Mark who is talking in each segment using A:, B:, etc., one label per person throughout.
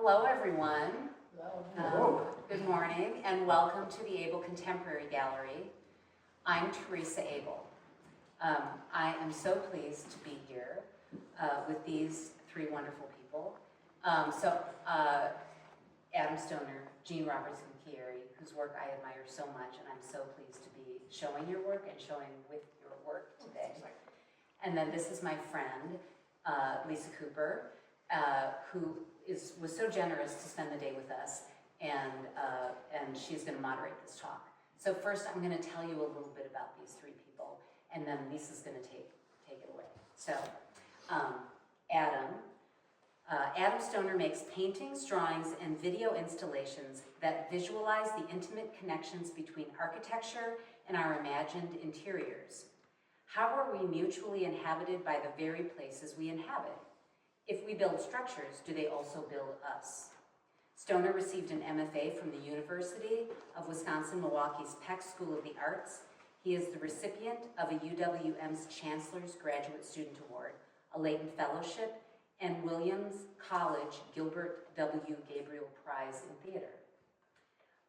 A: Hello, everyone.
B: Hello.
A: Good morning, and welcome to the Abel Contemporary Gallery. I'm Theresa Abel. I am so pleased to be here with these three wonderful people. Adam Stoner, Jean Roberts-Guequierre, whose work I admire so much, and I'm so pleased to be showing your work and showing with your work today. And then this is my friend, Lisa Cooper, who was so generous to spend the day with us, and she's going to moderate this talk. So first, I'm going to tell you a little bit about these three people, and then Lisa's going to take it away. So, Adam Stoner makes paintings, drawings, and video installations that visualize the intimate connections between architecture and our imagined interiors. How are we mutually inhabited by the very places we inhabit? If we build structures, do they also build us? Stoner received an MFA from the University of Wisconsin-Milwaukee's Peck School of the Arts. He is the recipient of a UWM's Chancellor's Graduate Student Award, a latent fellowship, and Williams College Gilbert W. Gabriel Prize in Theater.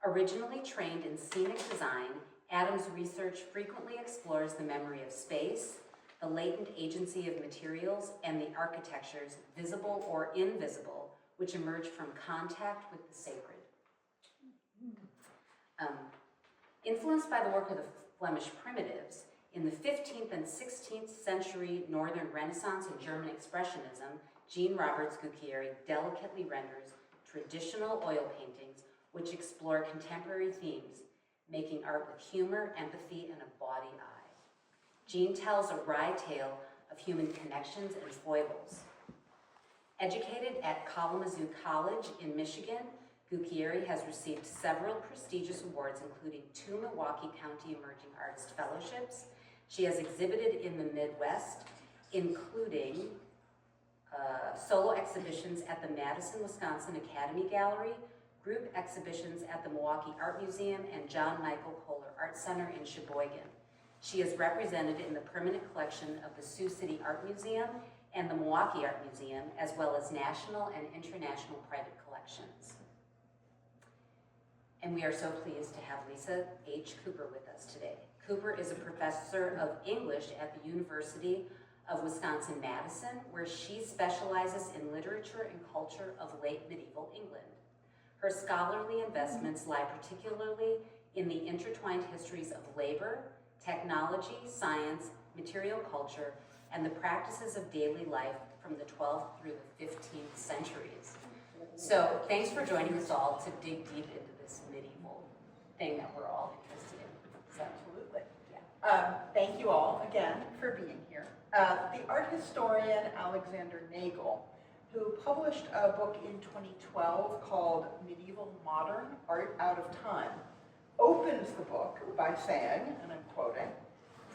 A: Originally trained in scenic design, Adam's research frequently explores the memory of space, the latent agency of materials, and the architectures, visible or invisible, which emerge from contact with the sacred. Influenced by the work of the Flemish Primitives, in the 15th and 16th century Northern Renaissance and German Expressionism, Jean Roberts-Guequierre delicately renders traditional oil paintings which explore contemporary themes, making art with humor, empathy, and a bawdy eye. Jean tells a wry tale of human connections and foibles. Educated at Kalamazoo College in Michigan, Guequierre has received several prestigious awards, including 2 Milwaukee County Emerging Artist Fellowships. She has exhibited in the Midwest, including solo exhibitions at the Madison, Wisconsin Academy Gallery, group exhibitions at the Milwaukee Art Museum and John Michael Kohler Art Center in Sheboygan. She is represented in the permanent collection of the Sioux City Art Museum and the Milwaukee Art Museum, as well as national and international private collections. And we are so pleased to have Lisa H. Cooper with us today. Cooper is a professor of English at the University of Wisconsin-Madison, where she specializes in literature and culture of late medieval England. Her scholarly investments lie particularly in the intertwined histories of labor, technology, science, material culture, and the practices of daily life from the 12th through the 15th centuries. So thanks for joining us all to dig deep into this medieval thing that we're all interested in. So,
B: Absolutely. Yeah. Thank you all again for being here. The art historian Alexander Nagel, who published a book in 2012 called Medieval Modern Art Out of Time, opens the book by saying, and I'm quoting,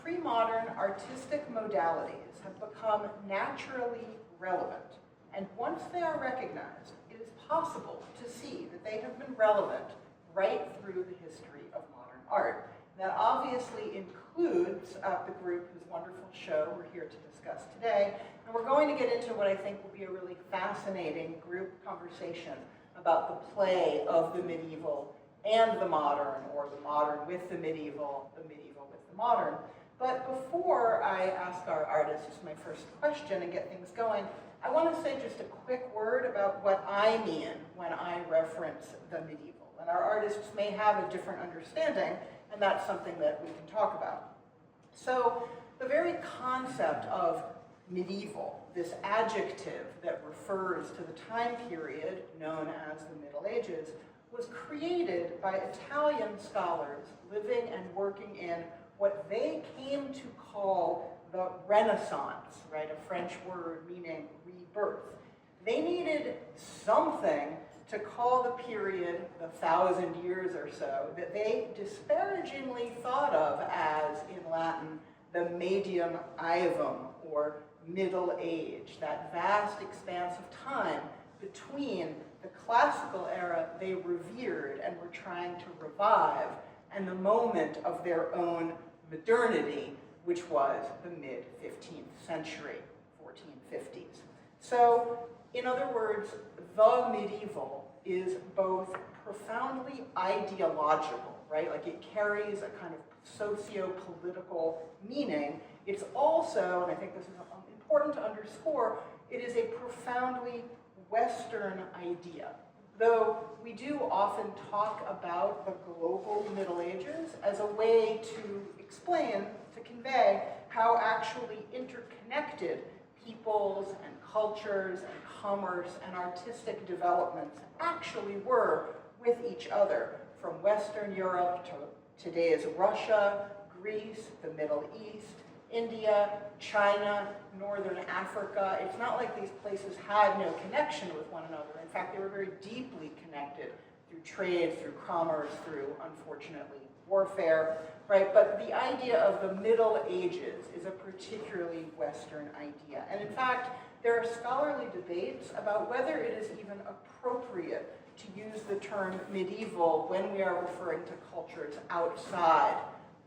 B: "Pre-modern artistic modalities have become naturally relevant, and once they are recognized, it is possible to see that they have been relevant right through the history of modern art." That obviously includes the group whose wonderful show we're here to discuss today, and we're going to get into what I think will be a really fascinating group conversation about the play of the medieval and the modern, or the modern with the medieval with the modern. But before I ask our artists my first question and get things going, I want to say just a quick word about what I mean when I reference the medieval. And our artists may have a different understanding, and that's something that we can talk about. So the very concept of medieval, this adjective that refers to the time period known as the Middle Ages, was created by Italian scholars living and working in what they came to call the Renaissance, right? A French word meaning rebirth. They needed something to call the period, the 1,000 years or so, that they disparagingly thought of as, in Latin, the medium aevum, or Middle Age, that vast expanse of time between the classical era they revered and were trying to revive, and the moment of their own modernity, which was the mid-15th century, 1450s. So In other words, the medieval is both profoundly ideological, right? Like it carries a kind of socio-political meaning. It's also, and I think this is important to underscore, it is a profoundly Western idea. Though we do often talk about the global Middle Ages as a way to explain, to convey how actually interconnected peoples and cultures and commerce and artistic developments actually were with each other, from Western Europe to today's Russia, Greece, the Middle East, India, China, Northern Africa. It's not like these places had no connection with one another. In fact, they were very deeply connected through trade, through commerce, through, unfortunately, warfare, right? But the idea of the Middle Ages is a particularly Western idea. And in fact, there are scholarly debates about whether it is even appropriate to use the term medieval when we are referring to cultures outside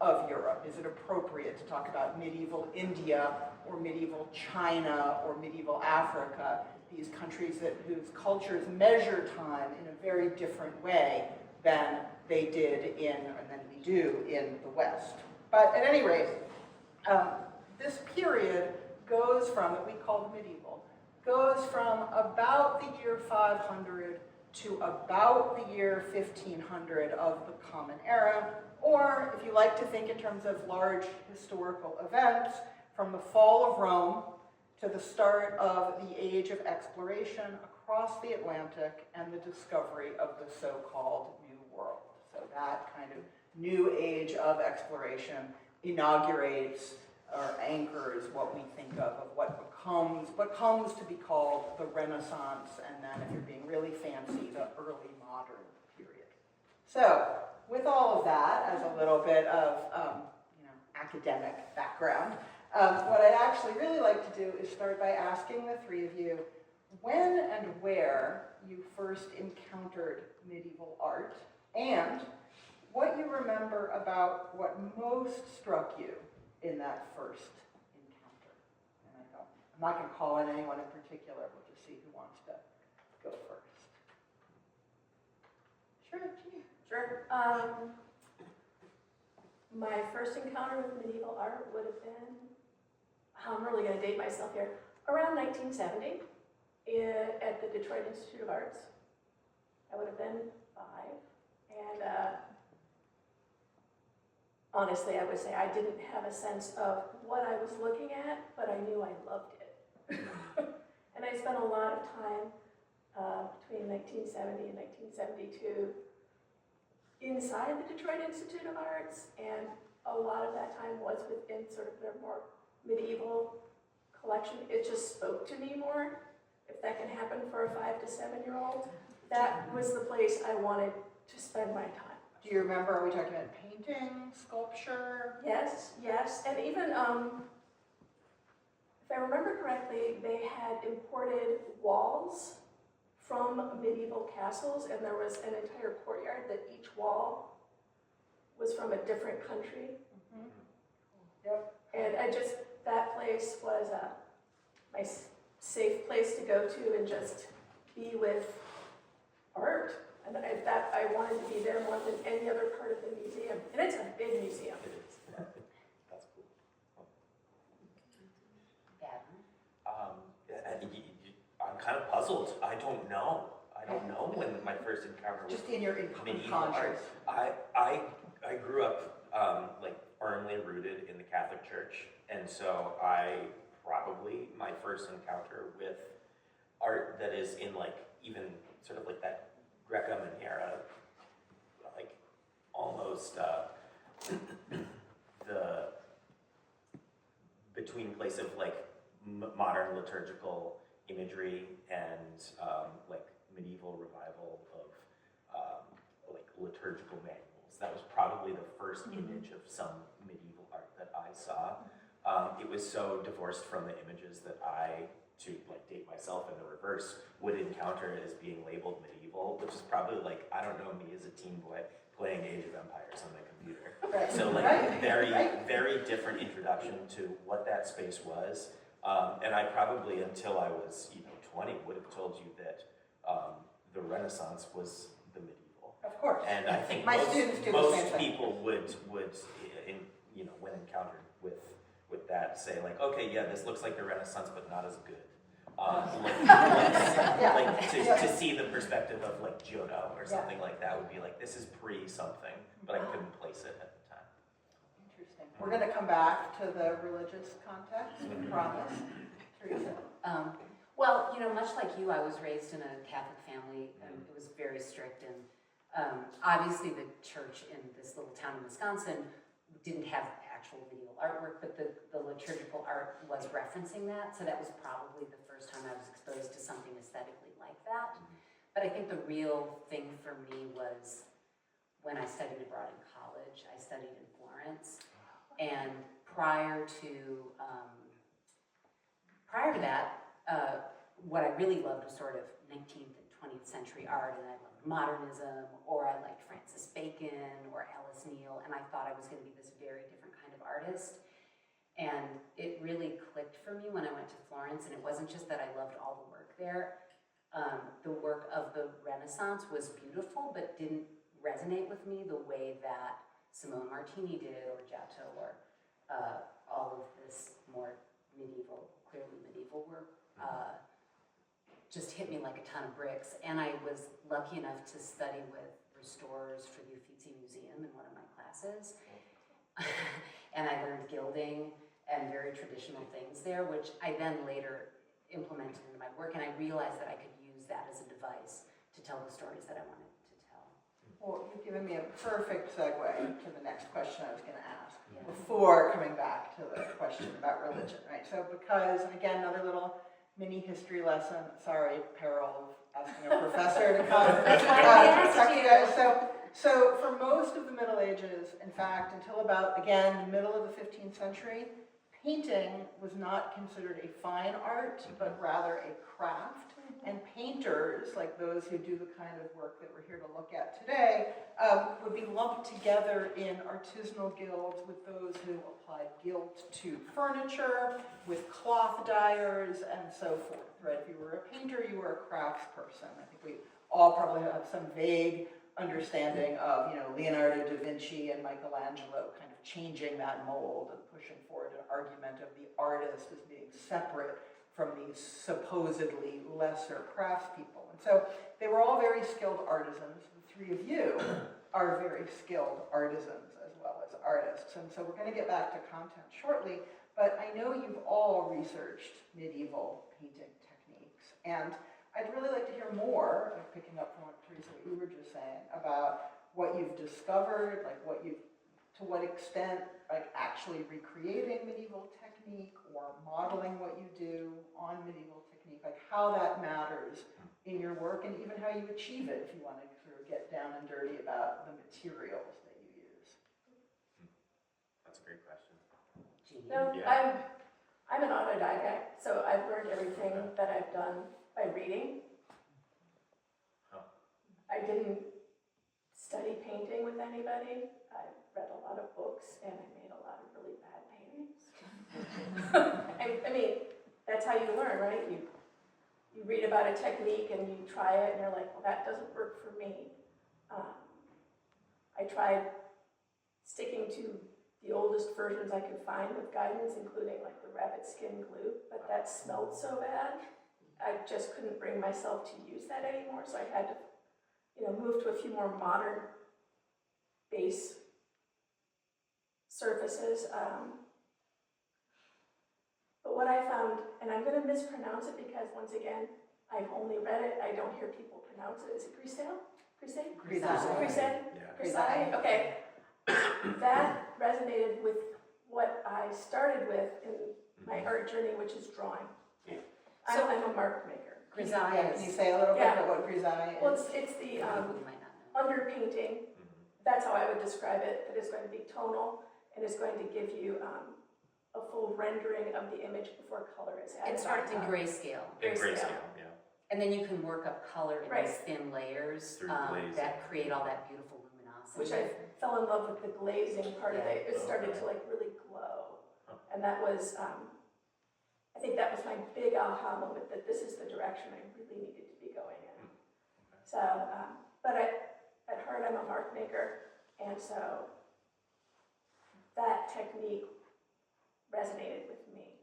B: of Europe. Is it appropriate to talk about medieval India or medieval China or medieval Africa, these countries whose cultures measure time in a very different way than they did than we do in the West. But at any rate, this period goes from, that we call medieval, goes from about the year 500 to about the year 1500 of the Common Era, or if you like to think in terms of large historical events, from the fall of Rome to the start of the age of exploration across the Atlantic and the discovery of the so-called New World. So that kind of new age of exploration inaugurates or anchors what we think of what comes to be called the Renaissance, and then if you're being really fancy, the early modern period. So, with all of that as a little bit of academic background, what I'd actually really like to do is start by asking the three of you when and where you first encountered medieval art, and what you remember about what most struck you in that first encounter. And I'm not going to call in anyone in particular, we'll just see who wants to go first. Sure, Jean.
C: Sure. My first encounter with medieval art would have been, I'm really going to date myself here, around 1970 at the Detroit Institute of Arts. I would have been 5. And honestly, I would say I didn't have a sense of what I was looking at, but I knew I loved it. And I spent a lot of time between 1970 and 1972 inside the Detroit Institute of Arts, and a lot of that time was within sort of their more medieval collection. It just spoke to me more. If that can happen for a 5 to 7-year-old, that was the place I wanted to spend my time.
B: Do you remember, are we talking about painting, sculpture?
C: Yes, and even, if I remember correctly, they had imported walls from medieval castles, and there was an entire courtyard that each wall was from a different country.
B: Mm-hmm. Yep.
C: And that place was my safe place to go to and just be with art. And I wanted to be there more than any other part of the museum. And it's a big museum.
D: It is. That's cool. I'm kind of puzzled. I don't know when my first encounter with
B: Just in your
D: medieval art.
B: unconscious.
D: I grew up like firmly rooted in the Catholic Church, and so my first encounter with art that is in like even sort of like that Greco-Manera, like almost the between place of like modern liturgical imagery and like medieval revival of like liturgical manuals. That was probably the first image of some medieval art that I saw. It was so divorced from the images that I, to like date myself in the reverse, would encounter as being labeled medieval, which is probably like, I don't know, me as a teen boy playing Age of Empires on my computer.
B: Right.
D: So like
B: Right.
D: very different introduction to what that space was. And I probably, until I was 12 20 would have told you that the Renaissance was the medieval.
B: Of course.
D: And I think
B: My students do the same
D: most
B: thing.
D: people would when encountered with that, say like, okay, yeah, this looks like the Renaissance, but not as good. To see the perspective of like Giotto or something like that would be like, this is pre-something, but I couldn't place it at the time.
B: Interesting. We're going to come back to the religious context, I promise. Theresa?
A: Well, much like you, I was raised in a Catholic family, and it was very strict, and obviously the church in this little town in Wisconsin didn't have actual medieval artwork, but the liturgical art was referencing that, so that was probably the first time I was exposed to something aesthetically like that. But I think the real thing for me was when I studied abroad in college. I studied in Florence, and prior to that, what I really loved was sort of 19th and 20th century art, and I loved modernism, or I liked Francis Bacon or Alice Neal, and I thought I was going to be this very different kind of artist. And it really clicked for me when I went to Florence, and it wasn't just that I loved all the work there. The work of the Renaissance was beautiful, but didn't resonate with me the way that Simone Martini did, or Giotto, or all of this more medieval, clearly medieval work. Just hit me like a ton of bricks. And I was lucky enough to study with restorers for the Uffizi Museum in one of my classes. And I learned gilding and very traditional things there, which I then later implemented into my work. And I realized that I could use that as a device to tell the stories that I wanted to tell.
B: Well, you've given me a perfect segue to the next question I was going to ask before coming back to the question about religion, right? So because, and again, another little mini history lesson. Sorry, peril of asking a professor to come talk to you guys. So for most of the Middle Ages, in fact, until about, again, the middle of the 15th century, painting was not considered a fine art, but rather a craft. And painters, like those who do the kind of work that we're here to look at today, would be lumped together in artisanal guilds with those who applied gilt to furniture, with cloth dyers, and so forth, right? If you were a painter, you were a craftsperson. I think we all probably have some vague understanding of, Leonardo da Vinci and Michelangelo kind of changing that mold and pushing forward an argument of the artist as being separate from these supposedly lesser craftspeople. And so they were all very skilled artisans. The three of you are very skilled artisans as well as artists. And so we're going to get back to content shortly, but I know you've all researched medieval painting techniques. And I'd really like to hear more, like picking up from what Theresa, what you were just saying, about what you've discovered, like to what extent, like actually recreating medieval technique or modeling what you do on medieval technique, like how that matters in your work and even how you achieve it, if you want to sort of get down and dirty about the materials that you use.
D: That's a great question.
C: No,
D: Yeah.
C: I'm an autodidact, so I've learned everything that I've done by reading. I didn't study painting with anybody. I read a lot of books and I made a lot of really bad paintings. I mean, that's how you learn, right? You read about a technique and you try it and you're like, well, that doesn't work for me. I tried sticking to the oldest versions I could find with guidance, including like the rabbit skin glue, but that smelled so bad. I just couldn't bring myself to use that anymore, so I had to, move to a few more modern base surfaces. But what I found, and I'm going to mispronounce it because once again, I've only read it, I don't hear people pronounce it. Is it Grisel? Grisel?
B: Grisel.
C: Grisel? Okay. That resonated with what I started with in my art journey, which is drawing.
A: So
C: I'm a mark maker.
A: Grisaille
B: Can you say a little bit about what grisaille is?
C: Well, it's the
A: you might not know.
C: underpainting. That's how I would describe it. That is going to be tonal and is going to give you a full rendering of the image before color is added.
A: It starts in grayscale.
D: In grayscale, yeah.
A: And then you can work up color in
C: Right.
A: these thin layers
D: Through glazing.
A: that create all that beautiful luminosity.
C: Which I fell in love with the glazing part of it. It started to like really glow. And that was I think that was my big aha moment, that this is the direction I really needed to be going in. So, but at heart, I'm a mark maker, and so that technique resonated with me.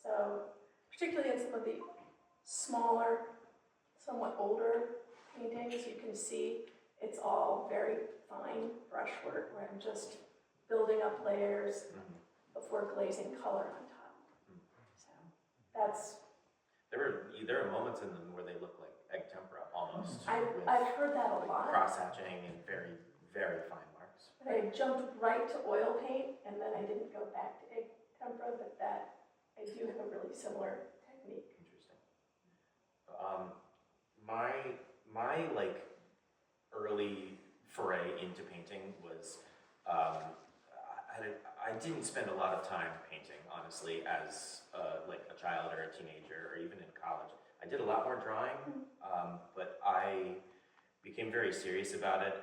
C: So, particularly in some of the smaller, somewhat older paintings, you can see it's all very fine brushwork where I'm just building up layers before glazing color on top. So that's.
D: There are moments in them where they look like egg tempera almost.
C: I've heard that a lot.
D: Cross hatching and very, very fine marks.
C: But I jumped right to oil paint, and then I didn't go back to egg tempera, but that I do have a really similar technique.
D: Interesting. My like early foray into painting was I didn't spend a lot of time painting, honestly, as like a child or a teenager or even in college. I did a lot more drawing, but I became very serious about it.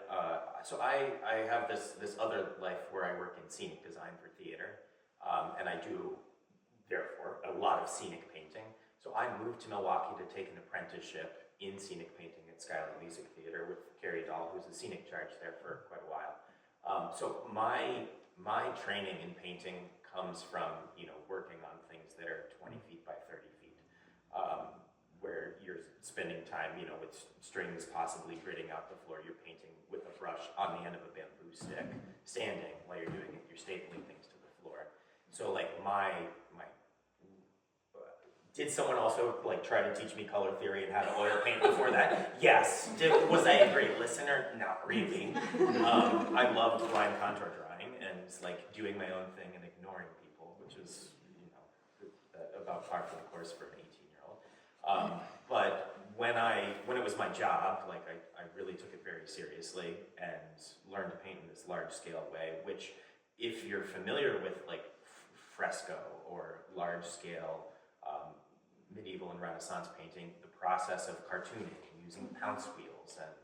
D: So I have this other life where I work in scenic design for theater, and I do, therefore, a lot of scenic painting. So I moved to Milwaukee to take an apprenticeship in scenic painting at Skyline Music Theater with Carrie Dahl, who's a scenic charge there for quite a while. So my training in painting comes from, working on things that are 20 feet by 30 feet, where you're spending time, with strings possibly gridding out the floor. You're painting with a brush on the end of a bamboo stick, standing while you're doing it. You're stapling things to the floor. So like did someone also like try to teach me color theory and how to oil paint before that? Yes. Was I a great listener? Not really. I loved line contour drawing and like doing my own thing and ignoring people, which is about par for the course for an 18-year-old. But when it was my job, like I really took it very seriously and learned to paint in this large scale way, which if you're familiar with like fresco or large scale medieval and Renaissance painting, the process of cartooning, using pounce wheels and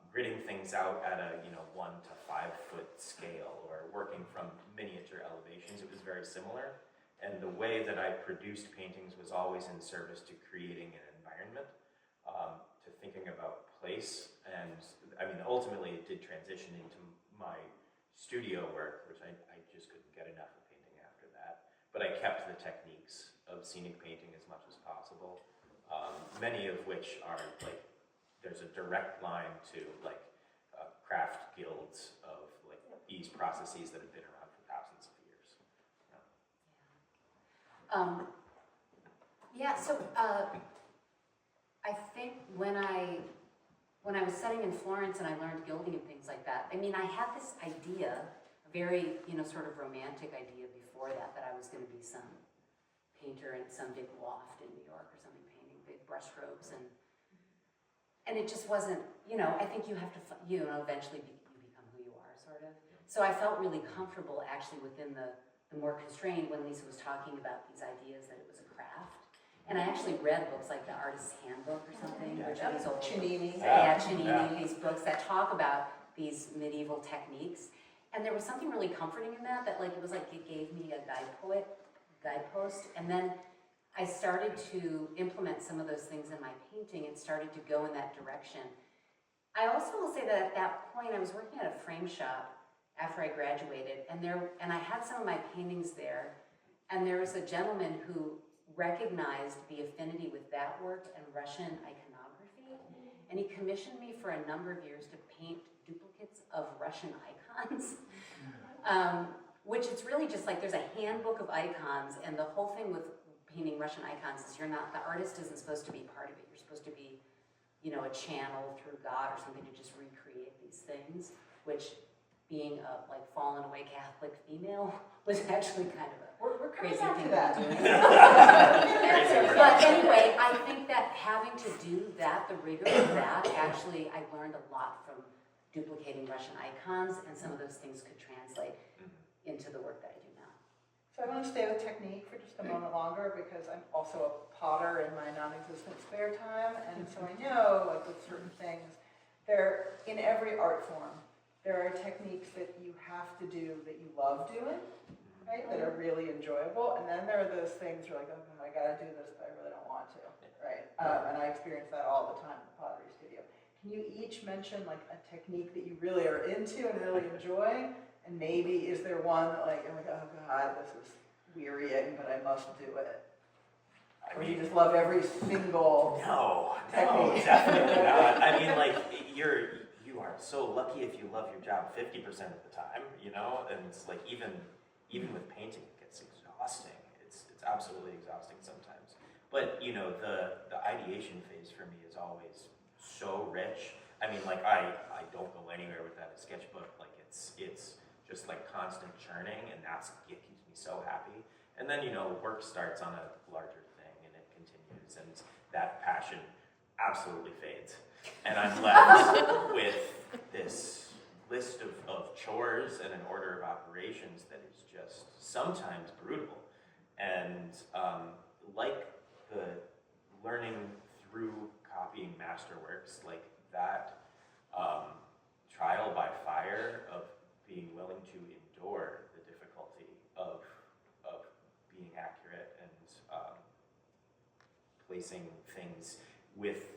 D: gridding things out at a 1 to 5 foot scale or working from miniature elevations, it was very similar. And the way that I produced paintings was always in service to creating an environment, to thinking about place. And I mean, ultimately it did transition into my studio work, which I just couldn't get enough of painting after that. But I kept the techniques of scenic painting as much as possible, many of which are like, there's a direct line to like craft guilds of like these processes that have been around for thousands of years.
A: So I think when I was studying in Florence and I learned gilding and things like that, I mean, I had this idea, a very, sort of romantic idea before that I was going to be some painter in some big loft in New York or something, painting big brush strokes, and it just wasn't, I think you have to, eventually you become who you are, sort of. So I felt really comfortable actually within the more constrained when Lisa was talking about these ideas that it was a craft. And I actually read books like The Artist's Handbook or something, which are these old
B: Chinini.
A: Chinini, these books that talk about these medieval techniques. And there was something really comforting in that like it was like it gave me a guidepost. And then I started to implement some of those things in my painting. It started to go in that direction. I also will say that at that point I was working at a frame shop after I graduated, and I had some of my paintings there, and there was a gentleman who recognized the affinity with that work and Russian iconography, and he commissioned me for a number of years to paint duplicates of Russian icons, which it's really just like there's a handbook of icons, and the whole thing with painting Russian icons is the artist isn't supposed to be part of it. You're supposed to be, a channel through God or something to just recreate these things, which being a fallen away Catholic female was actually kind of a
B: We're coming
A: crazy
B: back
A: thing
B: to that.
A: to be doing. But anyway, I think that having to do that, the rigor of that, actually I learned a lot from duplicating Russian icons, and some of those things could translate into the work that I do now.
B: So I want to stay with technique for just a moment longer because I'm also a potter in my non-existent spare time, and so I know with certain things, in every art form, there are techniques that you have to do that you love doing, right, that are really enjoyable, and then there are those things you're like, oh, I gotta do this, but I really don't want to, right? And I experience that all the time in the pottery studio. Can you each mention like a technique that you really are into and really enjoy? And maybe is there one that like, you're like, oh God, this is wearying, but I must do it? Or you just love every single
D: No,
B: technique?
D: definitely not. I mean, like, you are so lucky if you love your job 50% of the time, you know? And it's like, even with painting, it gets exhausting. It's absolutely exhausting sometimes. But, you know, the ideation phase for me is always so rich. I mean, like, I don't go anywhere without a sketchbook. Like, it's just like constant churning, and it keeps me so happy. And then, you know, work starts on a larger thing, and it continues, and that passion absolutely fades. And I'm left with this list of chores and an order of operations that is just sometimes brutal. And like the learning through copying masterworks, like that trial by fire of being willing to endure the difficulty of being accurate and placing things with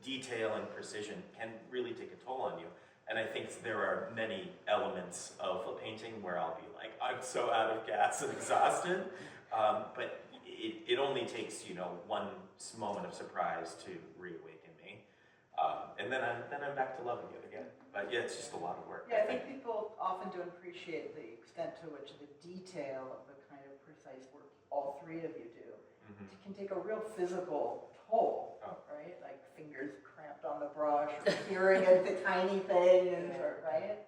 D: detail and precision can really take a toll on you. And I think there are many elements of a painting where I'll be like, I'm so out of gas and exhausted. But it only takes, you know, one moment of surprise to reawaken me. And then I'm back to loving it again. But yeah, it's just a lot of work.
B: Yeah, I think people often don't appreciate the extent to which the detail of the kind of precise work all three of you do can take a real physical toll, right? Like fingers cramped on the brush, or peering at the tiny things, or, right?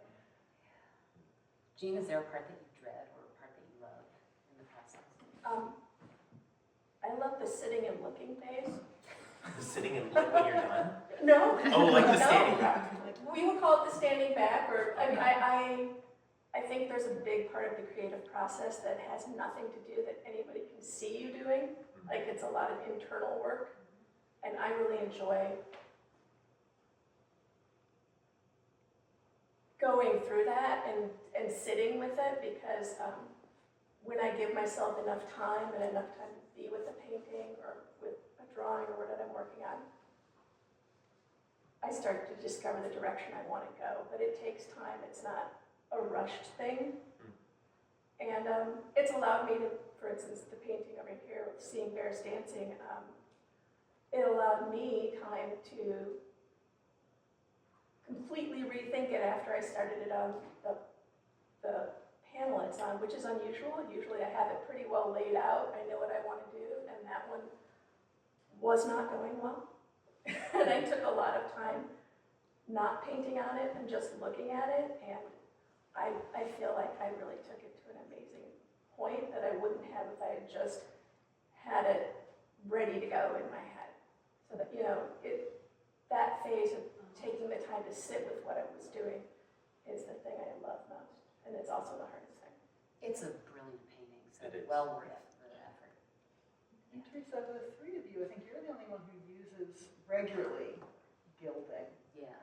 A: Jean, is there a part that you dread or a part that you love in the process?
C: I love the sitting and looking phase.
D: Sitting and like when you're done?
C: No.
D: Oh, like the
C: No.
D: standing back.
C: We would call it the standing back, or I mean, I think there's a big part of the creative process that has nothing to do that anybody can see you doing. Like it's a lot of internal work, and I really enjoy going through that and sitting with it, because when I give myself enough time and enough time to be with a painting or with a drawing or whatever I'm working on, I start to discover the direction I want to go, but it takes time. It's not a rushed thing. And it's allowed me to, for instance, the painting over here, Seeing Bears Dancing, it allowed me time to completely rethink it after I started it on the panel it's on, which is unusual. Usually I have it pretty well laid out. I know what I want to do, and that one was not going well. And I took a lot of time not painting on it and just looking at it, and I feel like I really took it to an amazing point that I wouldn't have if I had just had it ready to go in my head. So that, you know, that phase of taking the time to sit with what I was doing is the thing I love most, and it's also the hardest thing.
A: It's a brilliant painting, so
D: It is.
A: well worth the effort.
B: And Theresa, of the three of you, I think you're the only one who uses regularly gilding.
A: Yeah.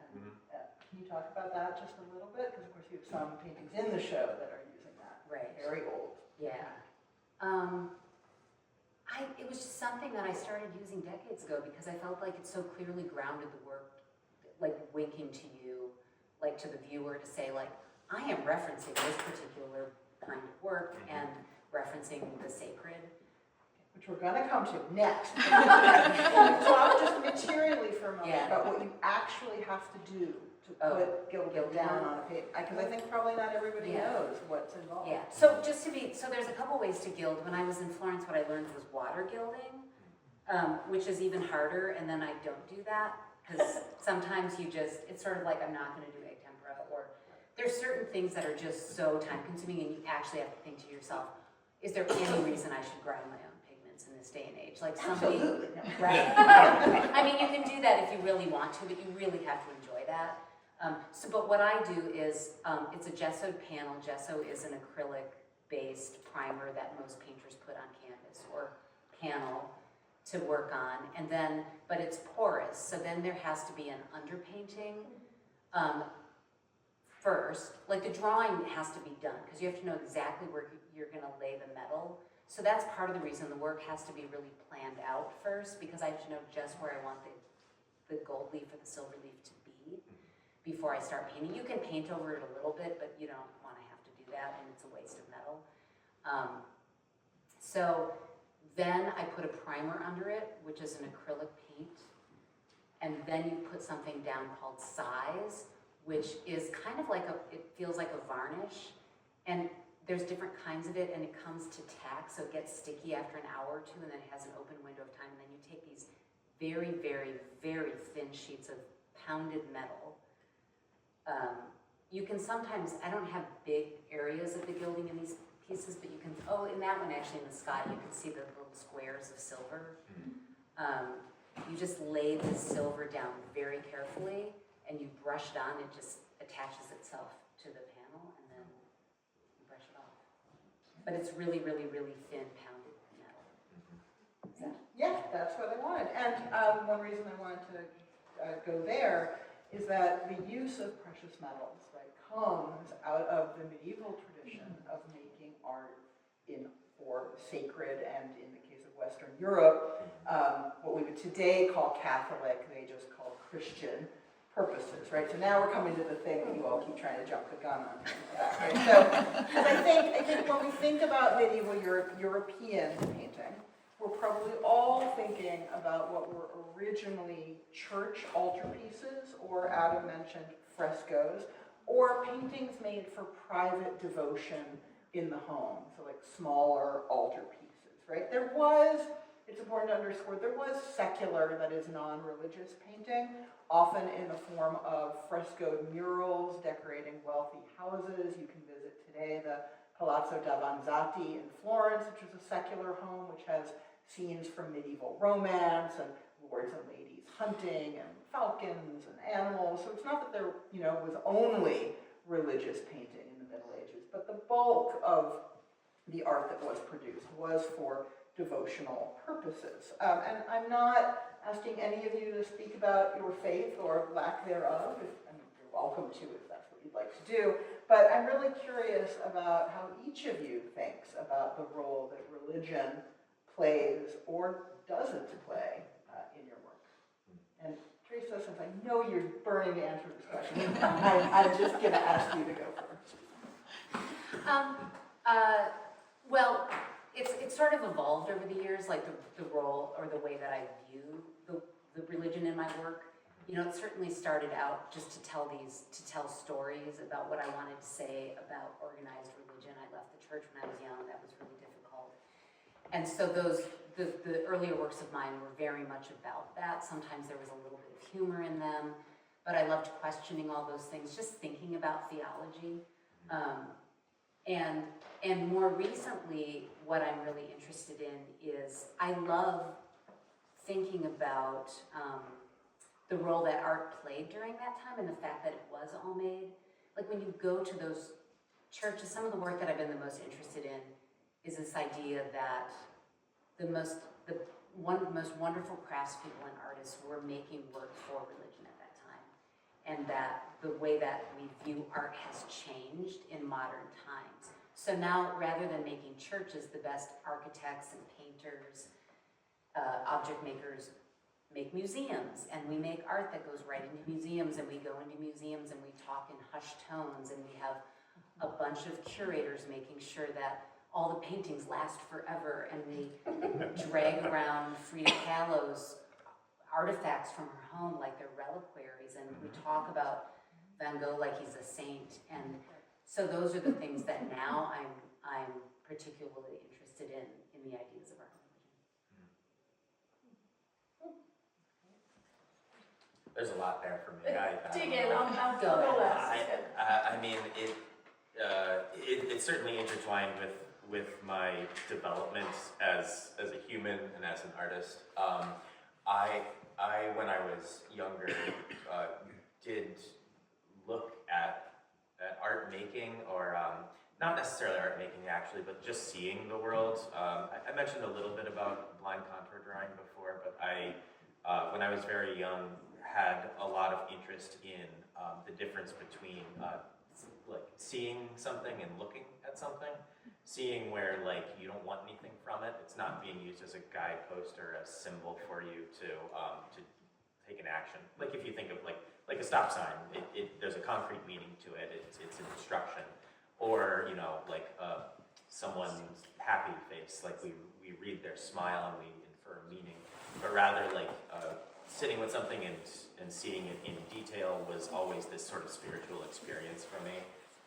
B: Can you talk about that just a little bit? Because of course you have some paintings in the show that are using that.
A: Right.
B: Very old.
A: Yeah. It was just something that I started using decades ago because I felt like it so clearly grounded the work, like winking to you, like to the viewer to say like, I am referencing this particular kind of work and referencing the sacred.
B: Which we're going to come to next. Can you talk just materially for a moment about what you actually have to do to put gilding down on a page? Because I think probably not everybody knows what's involved.
A: Yeah, so there's a couple ways to gild. When I was in Florence, what I learned was water gilding, which is even harder, and then I don't do that, because sometimes it's sort of like I'm not going to do egg tempera, or there's certain things that are just so time consuming, and you actually have to think to yourself, is there any reason I should grind my own pigments in this day and age? Like somebody,
B: Absolutely.
A: right? I mean, you can do that if you really want to, but you really have to enjoy that. But what I do is, it's a gessoed panel. Gesso is an acrylic-based primer that most painters put on canvas or panel to work on, and then, but it's porous, so then there has to be an underpainting. first. Like the drawing has to be done because you have to know exactly where you're going to lay the metal. So that's part of the reason the work has to be really planned out first, because I have to know just where I want the gold leaf or the silver leaf to be before I start painting. You can paint over it a little bit, but you don't want to have to do that, and it's a waste of metal. So then I put a primer under it, which is an acrylic paint, and then you put something down called size, which is kind of like it feels like a varnish, and there's different kinds of it, and it comes to tack, so it gets sticky after an hour or two, and then it has an open window of time, and then you take these very, very, very thin sheets of pounded metal. You can sometimes, I don't have big areas of the gilding in these pieces, but you can, oh, in that one actually in the sky, you can see the little squares of silver. You just lay the silver down very carefully, and you brush it on, it just attaches itself to the panel, and then you brush it off. But it's really, really, really thin pounded metal.
B: Yeah, that's what I wanted. And one reason I wanted to go there is that the use of precious metals, right, comes out of the medieval tradition of making art for sacred, and in the case of Western Europe, what we would today call Catholic, they just call Christian purposes, right? So now we're coming to the thing that you all keep trying to jump the gun on. Right? So I think when we think about medieval European painting, we're probably all thinking about what were originally church altarpieces, or Adam mentioned frescoes, or paintings made for private devotion in the home, so like smaller altarpieces, right? It's important to underscore, there was secular, that is non-religious painting, often in the form of frescoed murals decorating wealthy houses. You can visit today the Palazzo Davanzati in Florence, which is a secular home, which has scenes from medieval romance and lords and ladies hunting and falcons and animals. So it's not that there, was only religious painting in the Middle Ages, but the bulk of the art that was produced was for devotional purposes. And I'm not asking any of you to speak about your faith or lack thereof. You're welcome to if that's what you'd like to do. But I'm really curious about how each of you thinks about the role that religion plays or doesn't play in your work. And Theresa, since I know you're burning to answer this question, I'm just going to ask you to go first.
A: Well, it's sort of evolved over the years, like the role or the way that I view the religion in my work. It certainly started out just to tell stories about what I wanted to say about organized religion. I left the church when I was young. That was really difficult. And so the earlier works of mine were very much about that. Sometimes there was a little bit of humor in them, but I loved questioning all those things, just thinking about theology. And more recently, what I'm really interested in is I love thinking about the role that art played during that time and the fact that it was all made. Like when you go to those churches, some of the work that I've been the most interested in is this idea that one of the most wonderful craftspeople and artists were making work for religion at that time, and that the way that we view art has changed in modern times. So now, rather than making churches, the best architects and painters, object makers, make museums, and we make art that goes right into museums, and we go into museums and we talk in hushed tones, and we have a bunch of curators making sure that all the paintings last forever, and we drag around Frida Kahlo's artifacts from her home like they're reliquaries, and we talk about Van Gogh like he's a saint. And so those are the things that now I'm particularly interested in the ideas of art and religion.
D: There's a lot there for me.
C: Dig in, I'll go last.
D: It's certainly intertwined with my development as a human and as an artist. I when I was younger, did look at art making, or not necessarily art making actually, but just seeing the world. I mentioned a little bit about blind contour drawing before, but when I was very young, had a lot of interest in the difference between like seeing something and looking at something, seeing where like you don't want anything from it. It's not being used as a guidepost or a symbol for you to take an action. Like if you think of like a stop sign, there's a concrete meaning to it. It's an instruction, or you know, like someone's happy face, like we read their smile and we infer meaning, but rather like sitting with something and seeing it in detail was always this sort of spiritual experience for me.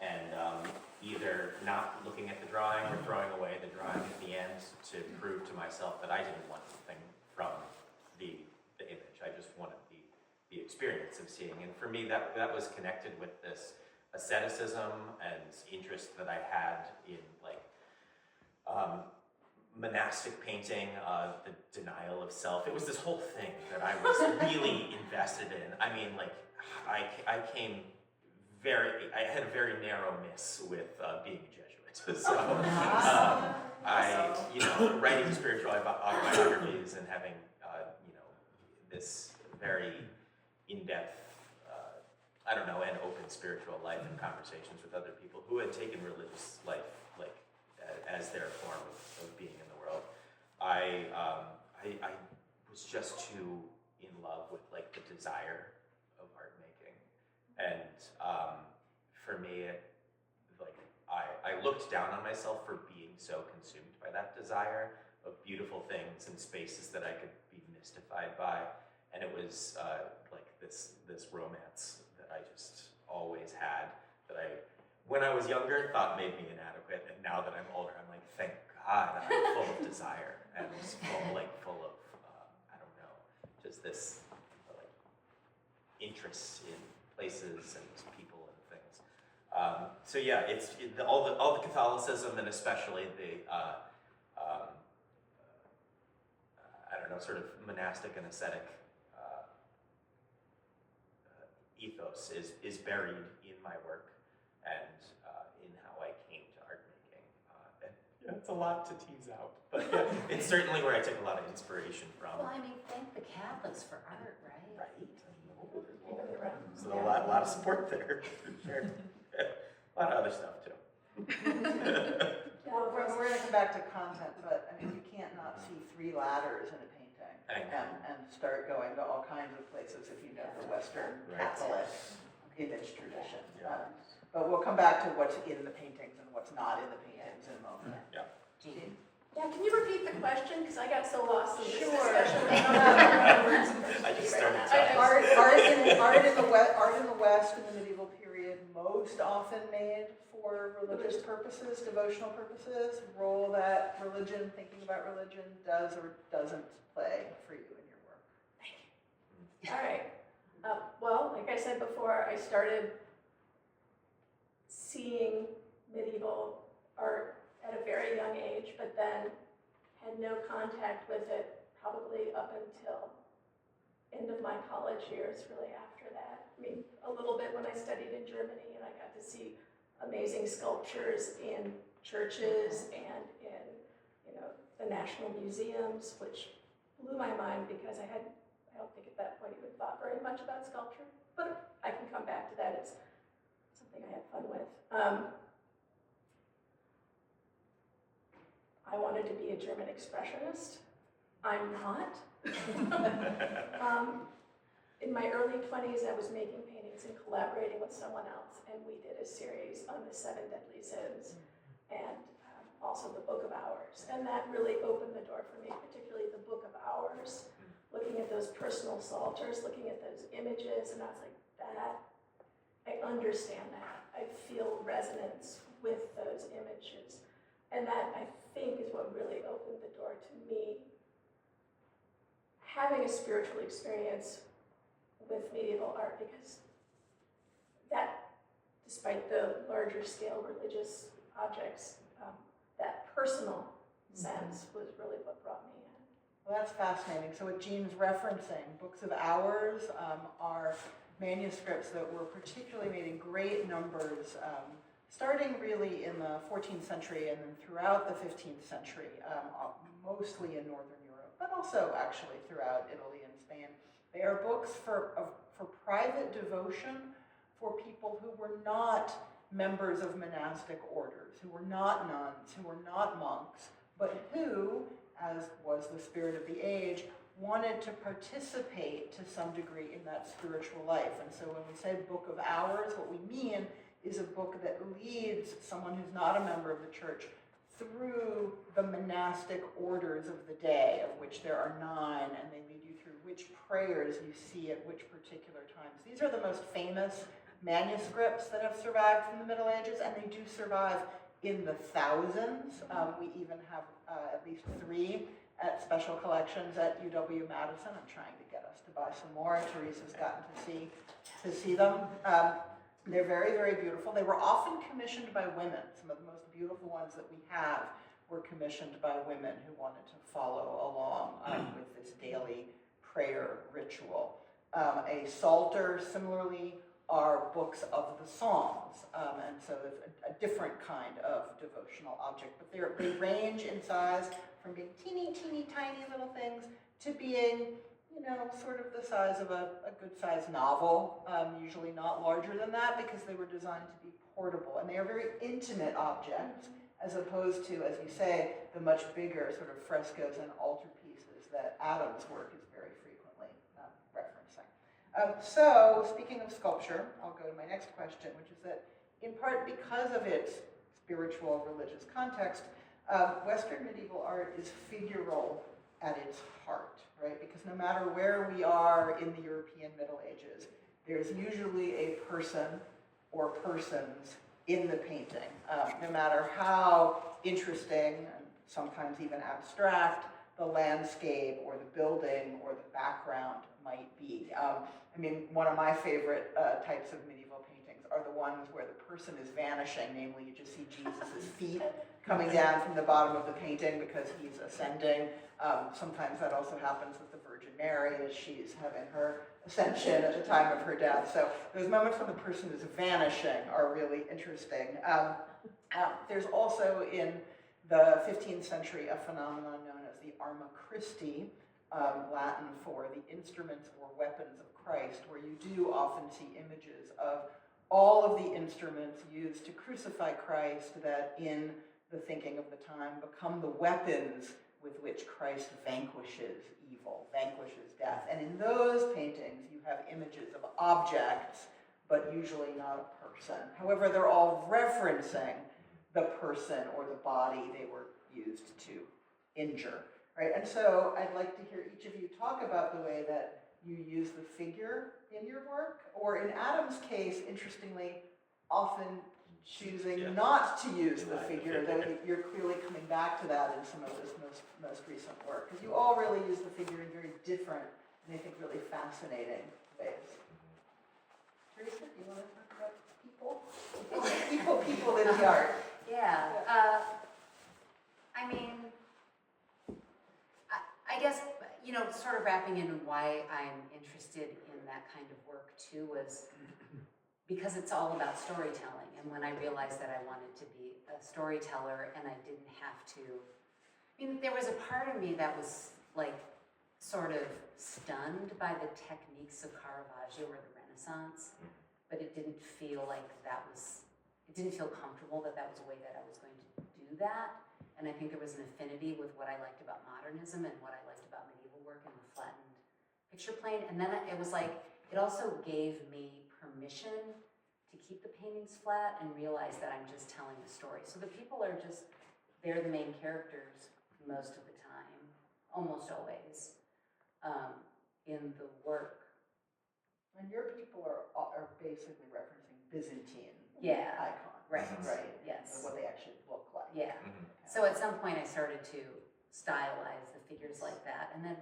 D: And either not looking at the drawing or throwing away the drawing at the end to prove to myself that I didn't want anything from the image. I just wanted the experience of seeing. And for me, that was connected with this asceticism and interest that I had in like monastic painting, the denial of self. It was this whole thing that I was really invested in. I mean, like I had a very narrow miss with being a Jesuit. So I, you know, writing spiritual autobiographies and having, you know, this very in-depth, I don't know, and open spiritual life and conversations with other people who had taken religious life like as their form of being in the world. I was just too in love with like the desire of art making, and for me, I looked down on myself for being so consumed by that desire of beautiful things and spaces that I could be mystified by, and it was like this romance that I just always had, that I, when I was younger, thought made me inadequate, and now that I'm older, I'm like, thank God I'm full of desire and full of I don't know, just this like interest in places and people and things. So yeah, it's all the Catholicism, and especially the I don't know, sort of monastic and ascetic ethos is buried in my work and in how I came to art making. And yeah, it's a lot to tease out, but yeah, it's certainly where I take a lot of inspiration from.
A: Well, I mean, thank the Catholics for art, right?
D: Right. So a lot of support there, for sure. A lot of other stuff too.
B: Well, we're going to come back to content, but I mean, you can't not see three ladders in a painting and start going to all kinds of places if you know the Western Catholic image tradition.
D: Yeah.
B: But we'll come back to what's in the paintings and what's not in the paintings in a moment.
D: Yeah.
B: Jean?
C: Yeah, can you repeat the question? Because I got so lost in this
B: Sure.
C: discussion.
D: I just started
B: Art in the West in the medieval period, most often made for religious purposes, devotional purposes, role that religion, thinking about religion, does or doesn't play for you in your work.
C: All right. Well, like I said before, I started seeing medieval art at a very young age, but then had no contact with it probably up until end of my college years, really after that. I mean, a little bit when I studied in Germany, and I got to see amazing sculptures in churches and in, you know, the national museums, which blew my mind because I don't think at that point even thought very much about sculpture, but I can come back to that. It's something I had fun with. I wanted to be a German expressionist. I'm not. In my early 20s, I was making paintings and collaborating with someone else, and we did a series on the 7 deadly sins and also the Book of Hours. And that really opened the door for me, particularly the Book of Hours, looking at those personal psalters, looking at those images, and I was like, that, I understand that. I feel resonance with those images. And that, I think, is what really opened the door to me having a spiritual experience with medieval art, because that, despite the larger scale religious objects, that personal sense was really what brought me in.
B: Well, that's fascinating. So what Jean's referencing, Books of Hours, are manuscripts that were particularly made in great numbers, starting really in the 14th century and then throughout the 15th century, mostly in Northern Europe, but also actually throughout Italy and Spain. They are books for private devotion for people who were not members of monastic orders, who were not nuns, who were not monks, but who, as was the spirit of the age, wanted to participate to some degree in that spiritual life. And so when we say Book of Hours, what we mean is a book that leads someone who's not a member of the church through the monastic orders of the day, of which there are 9, and they lead you through which prayers you see at which particular times. These are the most famous manuscripts that have survived from the Middle Ages, and they do survive in the thousands. We even have at least 3 at special collections at UW-Madison. I'm trying to get us to buy some more. Theresa's gotten to see them. They're very, very beautiful. They were often commissioned by women. Some of the most beautiful ones that we have were commissioned by women who wanted to follow along with this daily prayer ritual. A psalter, similarly, are books of the Psalms, and so it's a different kind of devotional object. But they range in size from being teeny, teeny, tiny little things to being, sort of the size of a good-sized novel, usually not larger than that, because they were designed to be portable. And they are very intimate objects, as opposed to, as you say, the much bigger sort of frescoes and altarpieces that Adam's work is very frequently referencing. So, speaking of sculpture, I'll go to my next question, which is that, in part because of its spiritual, religious context, Western medieval art is figural at its heart, right? Because no matter where we are in the European Middle Ages, there's usually a person or persons in the painting, no matter how interesting and sometimes even abstract the landscape or the building or the background might be. One of my favorite types of medieval paintings are the ones where the person is vanishing, namely you just see Jesus' feet coming down from the bottom of the painting because he's ascending. Sometimes that also happens with the Virgin Mary as she's having her ascension at the time of her death. So those moments when the person is vanishing are really interesting. There's also in the 15th century a phenomenon known as the Arma Christi, Latin for the instruments or weapons of Christ, where you do often see images of all of the instruments used to crucify Christ that in the thinking of the time become the weapons with which Christ vanquishes evil, vanquishes death. And in those paintings, you have images of objects, but usually not a person. However, they're all referencing the person or the body they were used to injure, right? And so I'd like to hear each of you talk about the way that you use the figure in your work, or in Adam's case, interestingly, often choosing not to use the figure, though you're clearly coming back to that in some of this most recent work, because you all really use the figure in very different and I think really fascinating ways. Theresa, do you want to talk about people in the art?
A: Yeah. I guess, sort of wrapping in why I'm interested in that kind of work too was because it's all about storytelling. And when I realized that I wanted to be a storyteller and I didn't have to, there was a part of me that was like sort of stunned by the techniques of Caravaggio or the Renaissance, but it didn't feel like it didn't feel comfortable that was a way that I was going to do that. And I think there was an affinity with what I liked about modernism and what I liked about medieval work and the flattened picture plane. And then it was like, it also gave me permission to keep the paintings flat and realize that I'm just telling a story. So the people are they're the main characters most of the time, almost always, in the work.
B: And your people are basically referencing Byzantine icons.
A: Right.
B: Yes. What they actually look like.
A: Yeah.
B: Okay.
A: So at some point I started to stylize the figures like that. And then,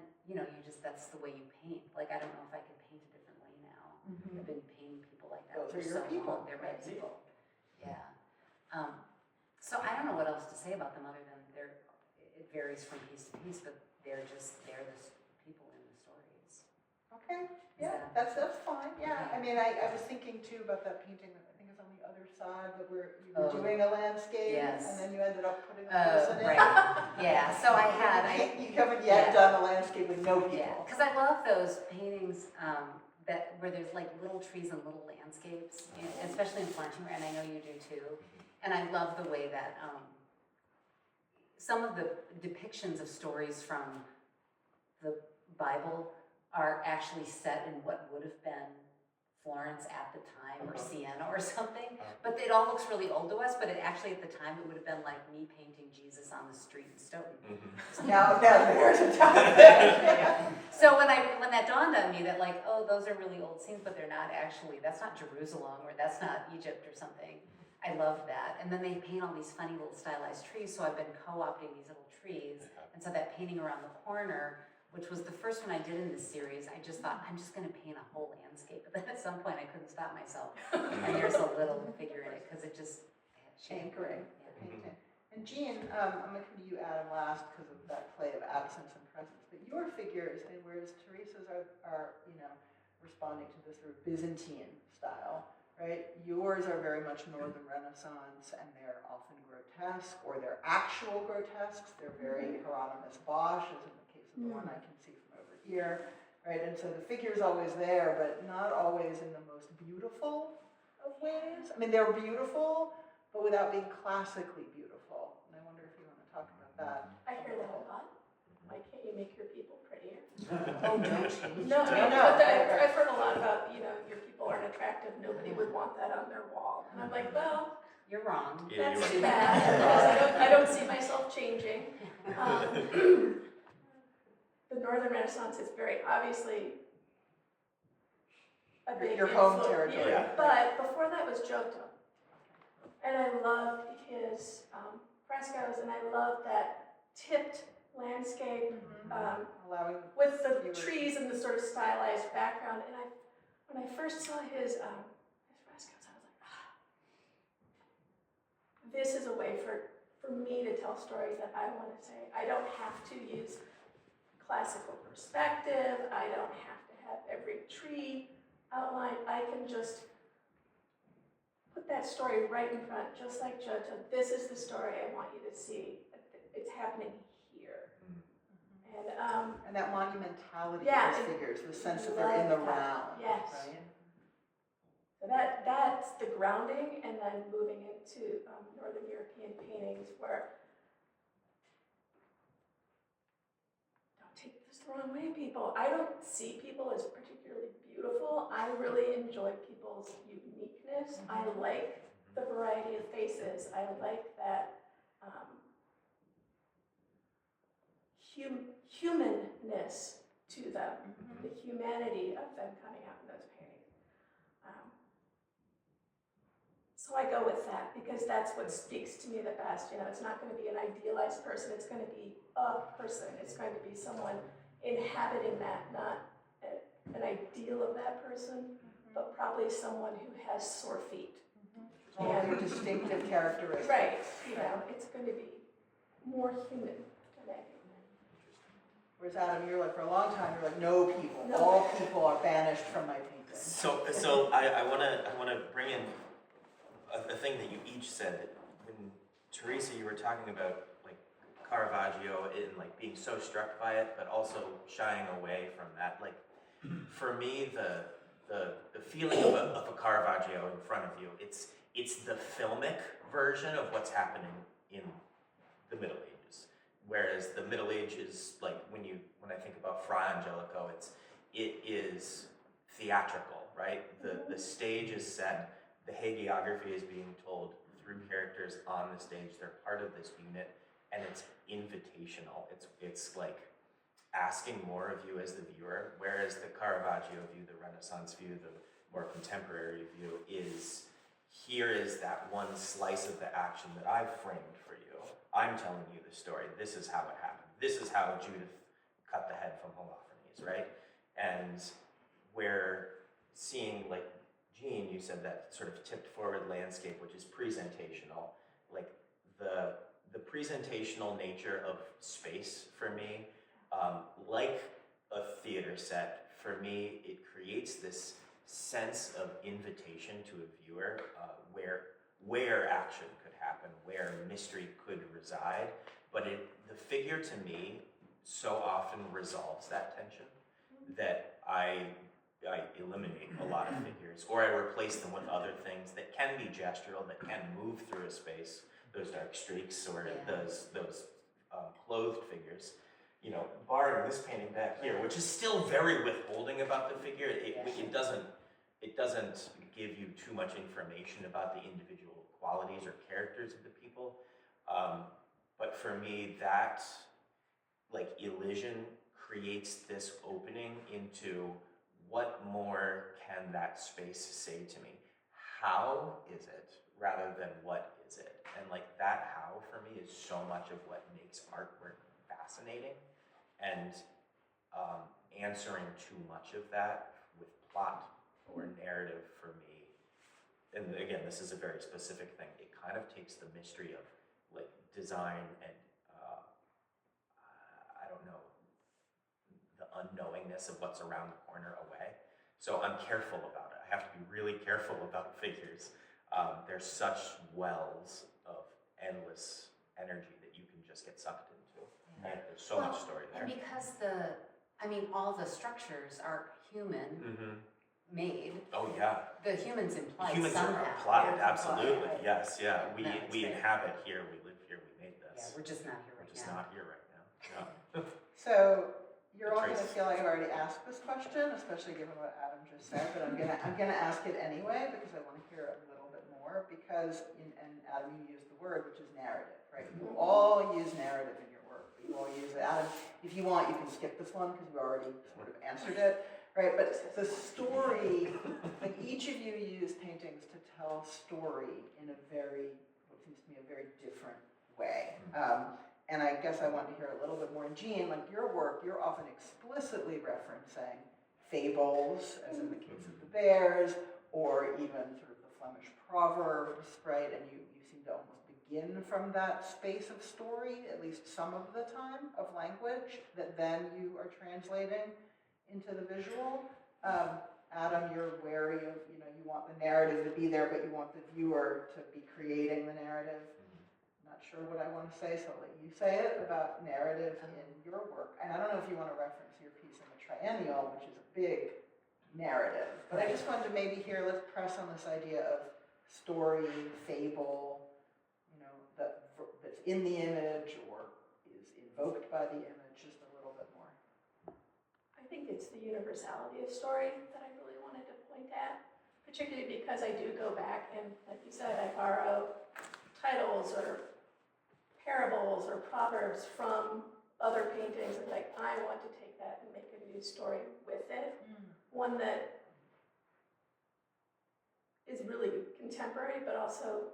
A: that's the way you paint. Like, I don't know if I could paint a different way now.
B: Mm-hmm.
A: I've been painting people like that
B: Those
A: for
B: are your
A: so
B: people.
A: long. They're my people. Yeah. So I don't know what else to say about them other than it varies from piece to piece, but they're the people in the stories.
B: Okay. Yeah, that's fine. Yeah.
A: Okay.
B: I was thinking too about that painting that I think is on the other side, but where you were doing a landscape,
A: Yes.
B: and then you ended up putting a person in.
A: Right. Yeah. So you
B: haven't yet done a landscape with no people.
A: Yeah, because I love those paintings that where there's like little trees and little landscapes, especially in Flemish, and I know you do too. And I love the way that some of the depictions of stories from the Bible are actually set in what would have been Florence at the time, or Siena or something. But it all looks really old to us, but it actually at the time it would have been like me painting Jesus on the street in Stoughton.
B: Now there's a topic.
A: So when that dawned on me that like, oh, those are really old scenes, but they're not actually, that's not Jerusalem or that's not Egypt or something. I love that. And then they paint all these funny little stylized trees, so I've been co-opting these little trees. And so that painting around the corner, which was the first one I did in this series, I just thought, I'm just gonna paint a whole landscape. But then at some point I couldn't stop myself. And there's a little figure in it, because it just,
B: Anchoring.
A: Yeah.
B: And Jean, I'm going to come to you, Adam, last because of that play of absence and presence. But your figures, and whereas Theresa's are responding to the sort of Byzantine style, right? Yours are very much Northern Renaissance, and they're often grotesque, or they're actual grotesques. They're very Hieronymus Bosch, as in the case of the one I can see from over here, right? And so the figure's always there, but not always in the most beautiful of ways. I mean, they're beautiful, but without being classically beautiful. And I wonder if you want to talk about that.
C: I hear that a lot. Why can't you make your people prettier?
B: Oh, don't you?
C: No, I've heard a lot about, your people aren't attractive, nobody would want that on their wall. And I'm like, well,
A: You're wrong.
C: that's too bad, because I don't see myself changing. The Northern Renaissance is very obviously a big
B: Your home
C: influence,
B: territory.
C: yeah. But before that was Giotto. And I loved his frescoes, and I loved that tipped landscape
B: Allowing
C: with the
B: viewers-
C: trees and the sort of stylized background. And when I first saw his frescoes, I was like, this is a way for me to tell stories that I want to say. I don't have to use classical perspective. I don't have to have every tree outlined. I can just put that story right in front, just like Giotto. This is the story I want you to see. It's happening here.
B: And that monumentality
C: Yeah,
B: of those figures, the sense that they're in the round.
C: Yes.
B: Right?
C: So that's the grounding, and then moving into Northern European paintings where, don't take this the wrong way, people. I don't see people as particularly beautiful. I really enjoy people's uniqueness. I like the variety of faces. I like that humanness to them, the humanity of them coming out in those paintings. So I go with that because that's what speaks to me the best. It's not going to be an idealized person. It's going to be a person. It's going to be someone inhabiting that, not an ideal of that person, but probably someone who has sore feet.
B: All their distinctive characteristics.
C: Right. It's going to be more human than anything.
B: Whereas Adam, you're like, for a long time, you're like, no people.
C: No.
B: All people are banished from my painting.
D: So I wanna bring in a thing that you each said. That when Theresa, you were talking about like Caravaggio and like being so struck by it, but also shying away from that. Like for me, the feeling of a Caravaggio in front of you, it's the filmic version of what's happening in the Middle Ages. Whereas the Middle Ages, like when I think about Fra Angelico, it is theatrical, right? The stage is set, the hagiography is being told through characters on the stage. They're part of this unit, and it's invitational. It's like asking more of you as the viewer, whereas the Caravaggio view, the Renaissance view, the more contemporary view is, here is that one slice of the action that I've framed for you. I'm telling you the story. This is how it happened. This is how Judith cut the head from Holofernes, right? And we're seeing, like, Jean, you said that sort of tipped forward landscape, which is presentational. Like, the presentational nature of space for me, like a theater set, for me, it creates this sense of invitation to a viewer where action could happen, where mystery could reside, but the figure to me so often resolves that tension that I I eliminate a lot of figures, or I replace them with other things that can be gestural, that can move through a space, those dark streaks, or those clothed figures. You know, barring this painting back here, which is still very withholding about the figure, it doesn't give you too much information about the individual qualities or characters of the people. But for me, that like elision creates this opening into what more can that space say to me? How is it rather than what is it? And like that how for me is so much of what makes artwork fascinating, and answering too much of that with plot or narrative for me, and again, this is a very specific thing, it kind of takes the mystery of like design and I don't know, the unknowingness of what's around the corner away. So I'm careful about it. I have to be really careful about figures. There's such wells of endless energy that you can just get sucked into. And there's so much story there.
A: And because all the structures are human made.
D: Oh yeah.
A: The humans implied
D: Humans
A: somehow.
D: are applied, absolutely.
A: Right.
D: Yes, yeah.
A: Yeah, no,
D: We
A: it's
D: inhabit here, we live here, we made
A: Yeah,
D: this.
A: we're just not here
D: We're
A: right
D: just
A: now.
D: not here right now. Yeah.
B: So you're all
D: Trace.
B: gonna feel like I've already asked this question, especially given what Adam just said, but I'm gonna ask it anyway because I wanna hear a little bit more because, and Adam, you used the word, which is narrative, right? You all use narrative in your work. You all use it. Adam, if you want, you can skip this one because we already sort of answered it, right? But the story, like each of you use paintings to tell story in a very, what seems to me a very different way. And I guess I want to hear a little bit more. Jean, like your work, you're often explicitly referencing fables, as in the case of the bears, or even sort of the Flemish proverbs, right? And you seem to almost begin from that space of story, at least some of the time, of language, that then you are translating into the visual. Adam, you're wary of, you want the narrative to be there, but you want the viewer to be creating the narrative. Not sure what I want to say, so I'll let you say it about narrative in your work. And I don't know if you want to reference your piece in the Triennial, which is a big narrative, but I just wanted to maybe hear, let's press on this idea of story, fable, that's in the image or is invoked by the image, just a little bit more.
C: I think it's the universality of story that I really wanted to point at, particularly because I do go back and, like you said, I borrow titles or parables or proverbs from other paintings, and like I want to take that and make a new story with it. One that is really contemporary, but also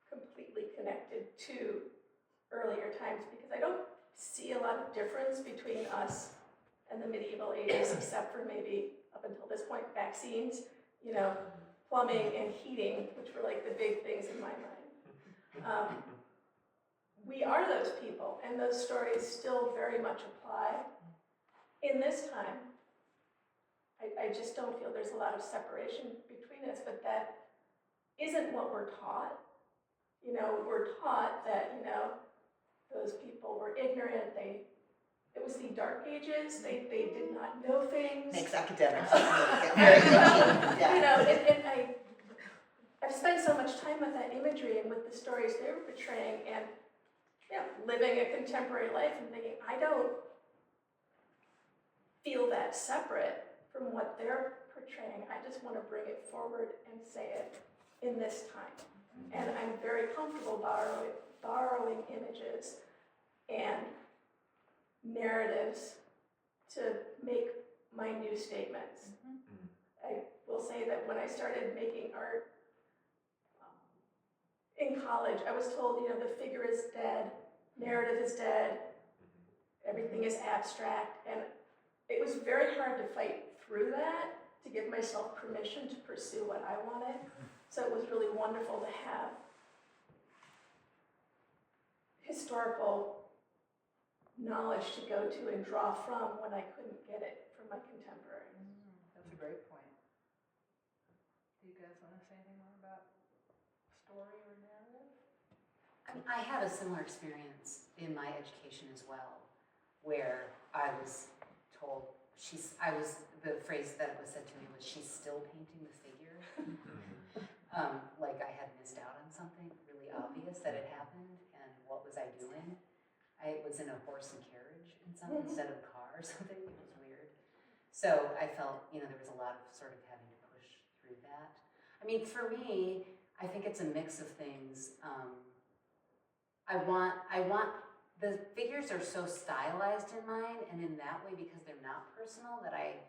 C: completely connected to earlier times, because I don't see a lot of difference between us and the medieval ages, except for maybe up until this point, vaccines, plumbing and heating, which were like the big things in my mind. We are those people, and those stories still very much apply in this time. I just don't feel there's a lot of separation between us, but that isn't what we're taught. We're taught that, those people were ignorant, it was the Dark Ages, they did not know things.
B: Makes academics get very itchy. Yeah.
C: And I've spent so much time with that imagery and with the stories they were portraying, and living a contemporary life and thinking, I don't feel that separate from what they're portraying. I just want to bring it forward and say it in this time. And I'm very comfortable borrowing images and narratives to make my new statements. I will say that when I started making art in college, I was told, the figure is dead, narrative is dead, everything is abstract, and it was very hard to fight through that, to give myself permission to pursue what I wanted. So it was really wonderful to have historical knowledge to go to and draw from when I couldn't get it from my contemporaries.
B: That's a great point. Do you guys want to say anything more about story or narrative?
A: I had a similar experience in my education as well, where I was told the phrase that was said to me was, she's still painting the figure. Like I had missed out on something really obvious that had happened, and what was I doing? I was in a horse and carriage instead of a car or something. It was weird. So I felt, there was a lot of sort of having to push through that. I mean, for me, I think it's a mix of things. I want, the figures are so stylized in mine, and in that way, because they're not personal, that I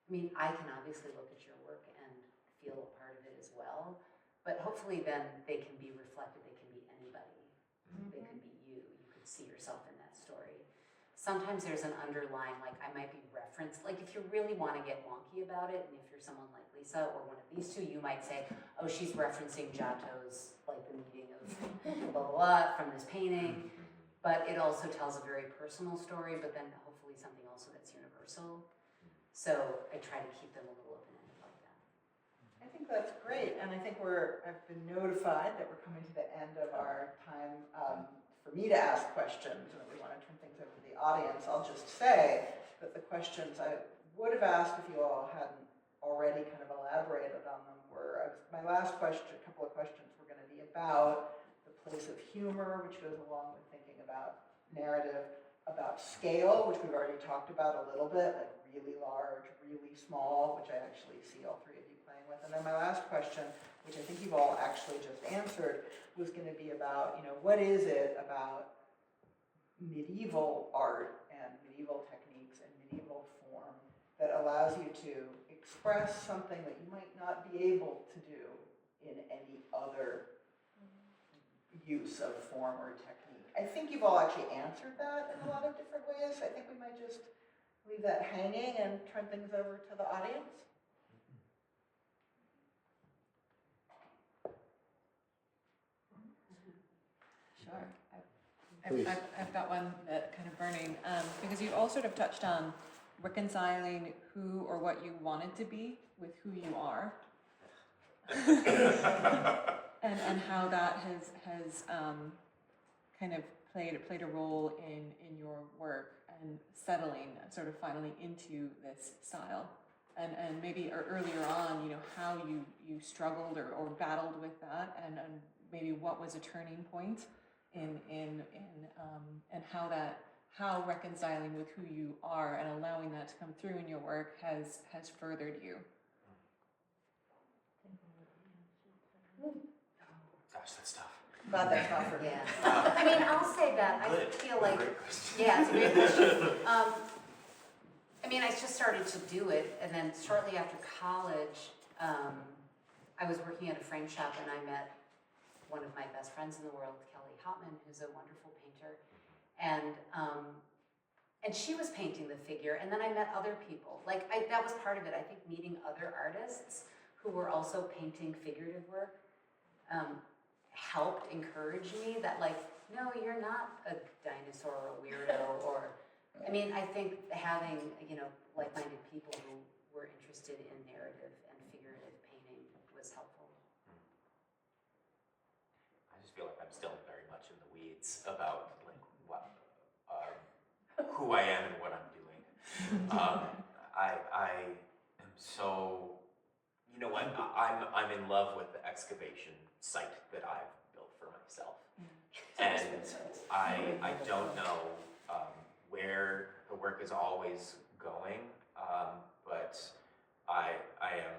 A: can obviously look at your work and feel a part of it as well, but hopefully then they can be reflected, they can be anybody. They could be you could see yourself in that story. Sometimes there's an underlying, like I might be referenced, like if you really want to get wonky about it, and if you're someone like Lisa or one of these two, you might say, oh, she's referencing Giotto's, like the meeting of blah, blah, blah, from this painting. But it also tells a very personal story, but then hopefully something also that's universal. So I try to keep them a little open-ended like that.
B: I think that's great, and I think I've been notified that we're coming to the end of our time for me to ask questions, and if we want to turn things over to the audience, I'll just say that the questions I would have asked if you all hadn't already kind of elaborated on them were, my last question, a couple of questions were going to be about the place of humor, which goes along with thinking about narrative, about scale, which we've already talked about a little bit, like really large, really small, which I actually see all three of you playing with. And then my last question, which I think you've all actually just answered, was going to be about, what is it about medieval art and medieval techniques and medieval form that allows you to express something that you might not be able to do in any other use of form or technique? I think you've all actually answered that in a lot of different ways. I think we might just leave that hanging and turn things over to the audience.
E: Sure.
F: Please.
E: I've got one that kind of burning, because you all sort of touched on reconciling who or what you wanted to be with who you are. and how that has kind of played a role in your work and settling sort of finally into this style. And maybe earlier on, how you struggled or battled with that, and maybe what was a turning point in and how reconciling with who you are and allowing that to come through in your work has furthered you.
D: Gosh, that's tough.
B: Glad that's not for me.
A: Yeah. I'll say that. I
D: Good.
A: feel like,
D: Great question.
A: yeah, it's a great question. I just started to do it, and then shortly after college, I was working at a frame shop, and I met one of my best friends in the world, Kelly Hopman, who's a wonderful painter, and she was painting the figure, and then I met other people. That was part of it. I think meeting other artists who were also painting figurative work helped encourage me that, no, you're not a dinosaur or a weirdo, or, I think having, like-minded people who were interested in narrative and figurative painting was helpful.
D: I just feel like I'm still very much in the weeds about what, who I am and what I'm doing. I am so, I'm in love with the excavation site that I've built for myself, and I don't know where the work is always going, but I am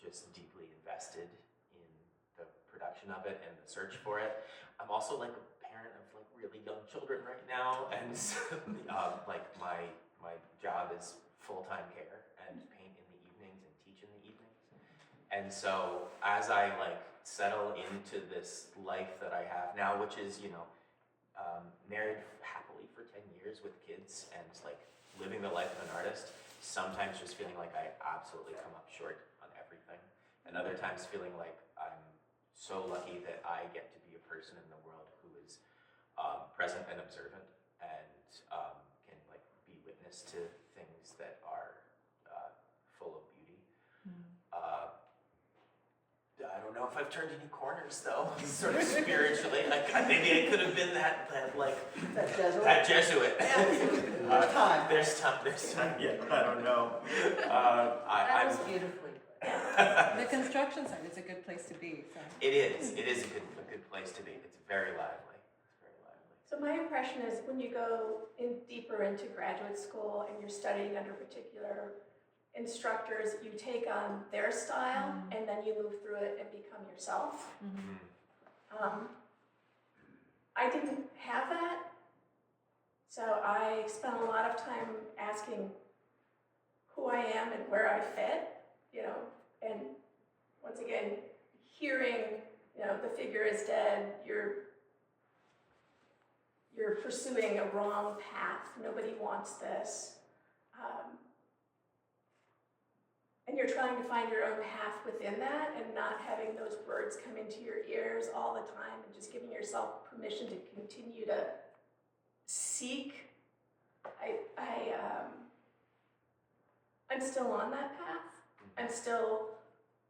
D: just deeply invested in the production of it and the search for it. I'm also a parent of really young children right now, and my job is full-time care and paint in the evenings and teach in the evenings. And so as I settle into this life that I have now, which is married happily for 10 years with kids and living the life of an artist, sometimes just feeling like I absolutely come up short on everything, and other times feeling like I'm so lucky that I get to be a person in the world who is present and observant and can be witness to things that are full of beauty. I don't know if if I've turned any corners though, sort of spiritually. Maybe I could have been that Jesuit.
B: There's time.
D: There's time. Yeah, I don't know.
A: That was beautifully put.
E: The construction site is a good place to be, so.
D: It is a good place to be. It's very lively.
C: So my impression is when you go in deeper into graduate school and you're studying under particular instructors, you take on their style and then you move through it and become yourself. I didn't have that, so I spent a lot of time asking who I am and where I fit, and once again, hearing, the figure is dead, you're pursuing a wrong path, nobody wants this. And you're trying to find your own path within that and not having those words come into your ears all the time and just giving yourself permission to continue to seek. I'm still on that path. I'm still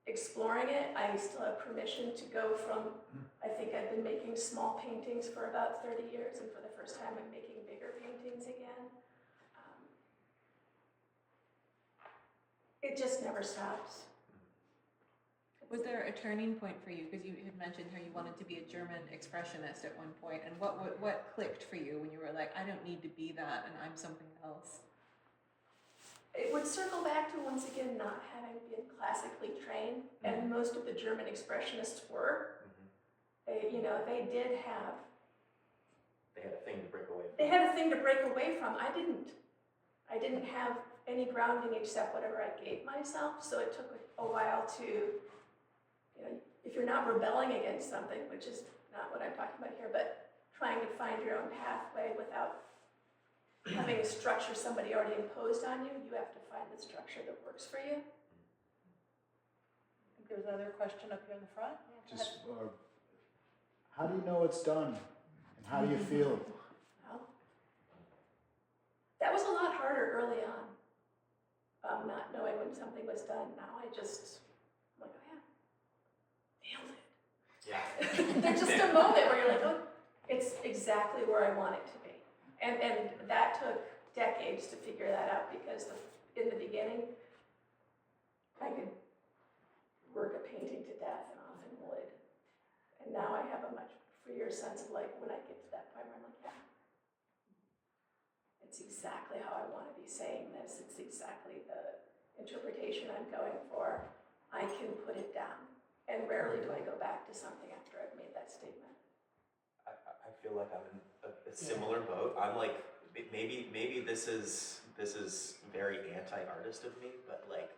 C: exploring it. I still have permission to go from, I think I've been making small paintings for about 30 years, and for the first time I'm making bigger paintings again. It just never stops.
E: Was there a turning point for you? Because you had mentioned how you wanted to be a German expressionist at one point, and what clicked for you when you were like, I don't need to be that, and I'm something else?
C: It would circle back to, once again, not having been classically trained, and most of the German expressionists were. They did have.
D: They had a thing to break away from.
C: They had a thing to break away from. I didn't have any grounding except whatever I gave myself, so it took a while to, if you're not rebelling against something, which is not what I'm talking about here, but trying to find your own pathway without having a structure somebody already imposed on you, you have to find the structure that works for you.
B: I think there's another question up here in the front.
F: Just, how do you know it's done? And how do you feel?
C: Well, that was a lot harder early on, not knowing when something was done. Now I just, I'm like, oh yeah, nailed it.
D: Yeah.
C: There's just a moment where you're like, oh, it's exactly where I want it to be. And that took decades to figure that out, because in the beginning, I could work a painting to death and often would. And now I have a much freer sense of like, when I get to that point where I'm like, yeah, it's exactly how I want to be saying this. It's exactly the interpretation I'm going for. I can put it down. And rarely do I go back to something after I've made that statement.
D: I feel like I'm in a similar boat. I'm like, maybe this is very anti-artist of me, but like,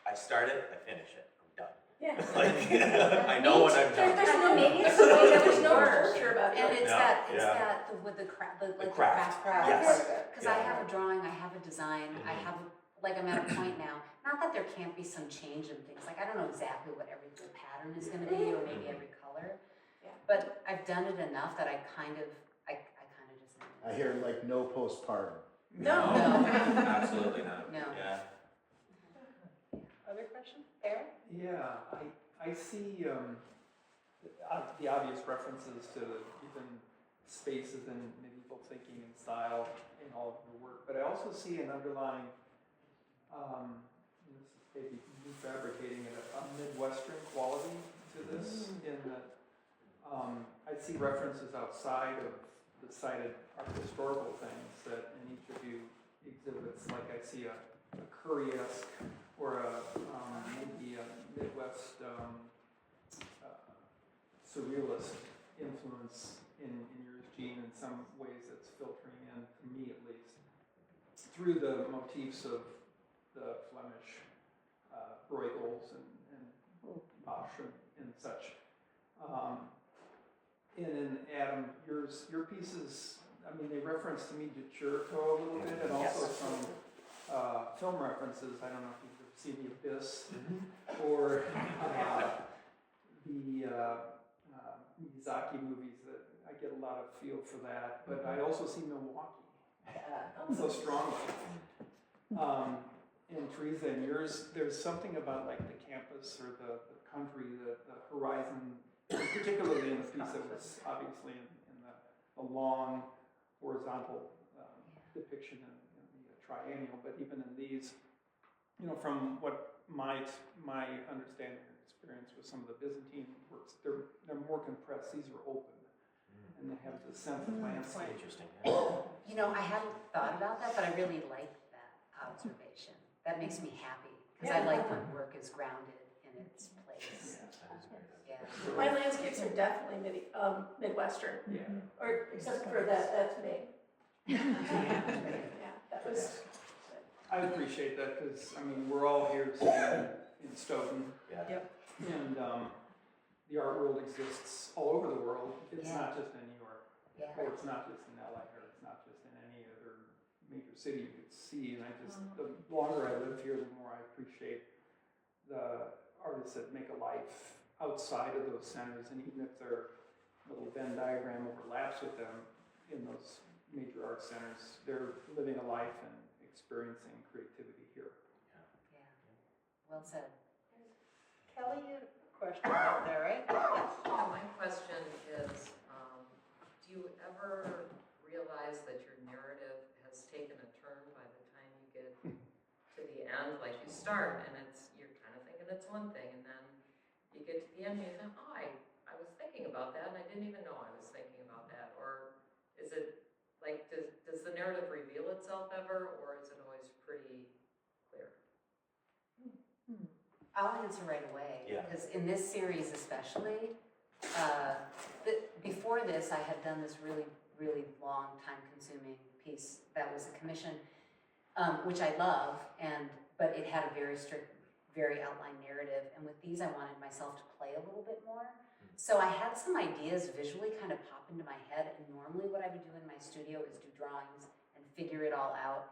D: I start it, I finish it, I'm done.
C: Yeah.
D: I know what I'm doing.
C: There's no
A: Maybe it's
C: there's no torture about
A: And
C: it.
A: it's
D: No,
A: that,
D: yeah.
A: with the craft,
D: The craft. Yes.
A: Because I have a drawing, I have a design, I have, I'm at a point now, not that there can't be some change in things, like I don't know exactly what every pattern is gonna be, or maybe every color.
C: Yeah.
A: But I've done it enough that I kind of just know.
F: I hear like no postpartum.
C: No.
D: Absolutely not.
A: No.
D: Yeah.
B: Other question? Aaron?
G: Yeah, I see the obvious references to even spaces in medieval thinking and style in all of your work, but I also see an underlying, this is maybe me fabricating it, a Midwestern quality to this, in that I see references outside of the cited art historical things that in each of you exhibits, like I see a Curry-esque or maybe a Midwest surrealist influence in yours, Jean. In some ways that's filtering in, for me at least, through the motifs of the Flemish Bruegels and Bosch and such. And in Adam, your pieces, I mean, they reference to me to Chirico a little bit, and also some film references. I don't know if you've seen The Abyss or the Miyazaki movies. That I get a lot of feel for that, but I also see Milwaukee so strongly. And Theresa, in yours, there's something about like the campus or the country, the horizon, particularly in the piece that was obviously in the long horizontal depiction in the triennial, but even in these, from what my understanding and experience with some of the Byzantine works, they're more compressed. These are open, and they have the sense of
D: That's
G: landscape.
D: interesting. Yeah.
A: I hadn't thought about that, but I really like that observation. That makes me happy, because I like when work is grounded in its place.
D: That is very good.
A: Yeah.
C: My landscapes are definitely Midwestern,
G: Yeah.
C: or except for that's me. Yeah, that was.
G: I appreciate that because, we're all here today in Stoughton,
D: Yeah.
B: Yep.
G: and the art world exists all over the world. It's
A: Yeah.
G: not just in New York,
A: Yeah.
G: or it's not just in LA, or it's not just in any other major city you could see. And the longer I live here, the more I appreciate the artists that make a life outside of those centers, and even if their little Venn diagram overlaps with them in those major art centers, they're living a life and experiencing creativity here.
A: Yeah. Well said.
B: Kelly, you had a question out there, right? Yes.
H: Yeah, my question is, do you ever realize that your narrative has taken a turn by the time you get to the end? Like you start and you're kind of thinking it's one thing, and then you get to the end and you think, oh, I was thinking about that and I didn't even know I was thinking about that. Or is it like, does the narrative reveal itself ever, or is it always pretty clear?
A: I'll answer right away,
D: Yeah.
A: because in this series especially, before this, I had done this really, really long, time-consuming piece that was a commission, which I love, but it had a very strict, very outlined narrative, and with these I wanted myself to play a little bit more. So I had some ideas visually kind of pop into my head, and normally what I would do in my studio is do drawings and figure it all out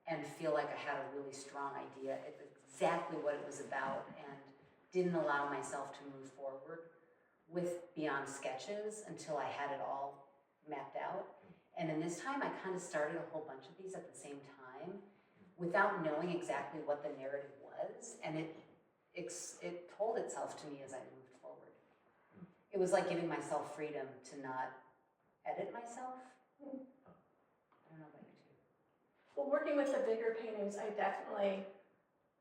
A: and feel like I had a really strong idea, exactly what it was about, and didn't allow myself to move forward with beyond sketches until I had it all mapped out. And in this time, I kind of started a whole bunch of these at the same time without knowing exactly what the narrative was, and it told itself to me as I moved forward. It was like giving myself freedom to not edit myself. I don't know about you two.
C: Well, working with the bigger paintings, I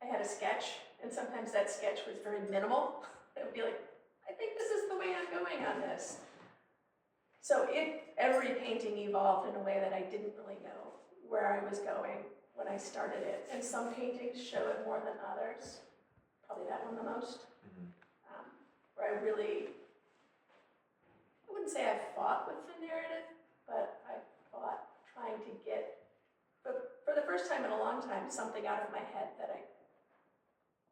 C: had a sketch, and sometimes that sketch was very minimal. It would be like, I think this is the way I'm going on this. So every painting evolved in a way that I didn't really know where I was going when I started it. And some paintings show it more than others, probably that one the most, where I wouldn't say I fought with the narrative, but I fought trying to get, but for the first time in a long time, something out of my head that I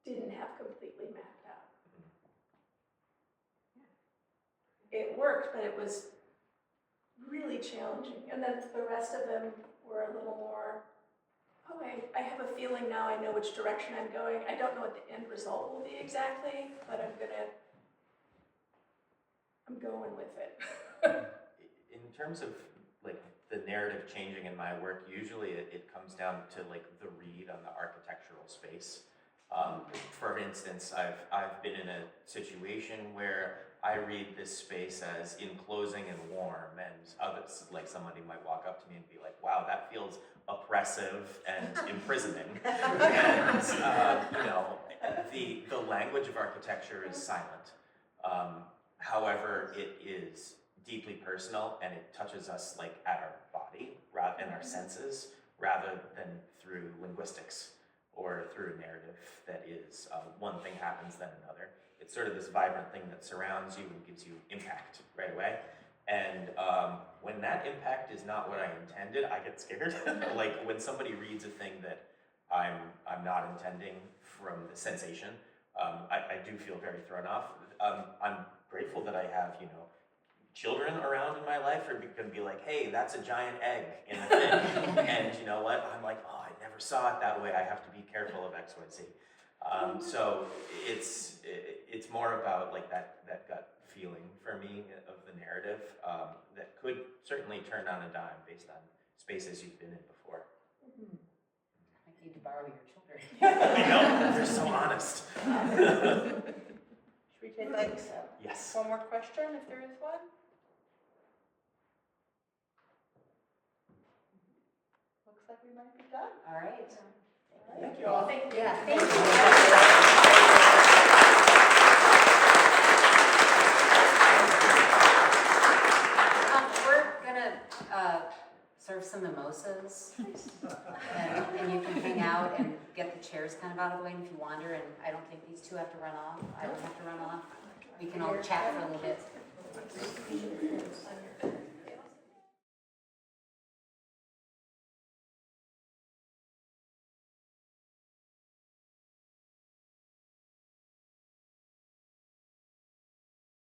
C: didn't have completely mapped out. It worked, but it was really challenging. And then the rest of them were a little more, I have a feeling now I know which direction I'm going. I don't know what the end result will be exactly, but I'm going with it.
D: In terms of like the narrative changing in my work, usually it comes down to like the read on the architectural space. For instance, I've been in a situation where I read this space as enclosing and warm, and others, like somebody might walk up to me and be like, "Wow, that feels oppressive and imprisoning." And the language of architecture is silent. However, it is deeply personal, and it touches us like at our body and our senses, rather than through linguistics or through a narrative that is one thing happens then another. It's sort of this vibrant thing that surrounds you and gives you impact right away. And when that impact is not what I intended, I get scared. Like when somebody reads a thing that I'm not intending from the sensation, I do feel very thrown off. I'm grateful that I have, children around in my life who can be like, hey, that's a giant egg in a thing. And you know what? I'm like, oh, I never saw it that way. I have to be careful of X, Y, Z. So it's more about like that gut feeling for me of the narrative that could certainly turn on a dime based on spaces you've been in before.
A: I need to borrow your children.
D: I know, they're so honest.
B: Should take
C: I
B: like
C: think so.
D: Yes.
B: one more question, if there is one? Looks like we might be done.
A: All right.
B: Thank you all.
C: Thank you.
B: Yeah,
A: Thank
B: thank
A: you.
B: you.
A: We're gonna serve some mimosas, and you can hang out and get the chairs kind of out of the way, and if you wander, and I don't think these two have to run off, I don't have to run off, we can all chat for a little bit.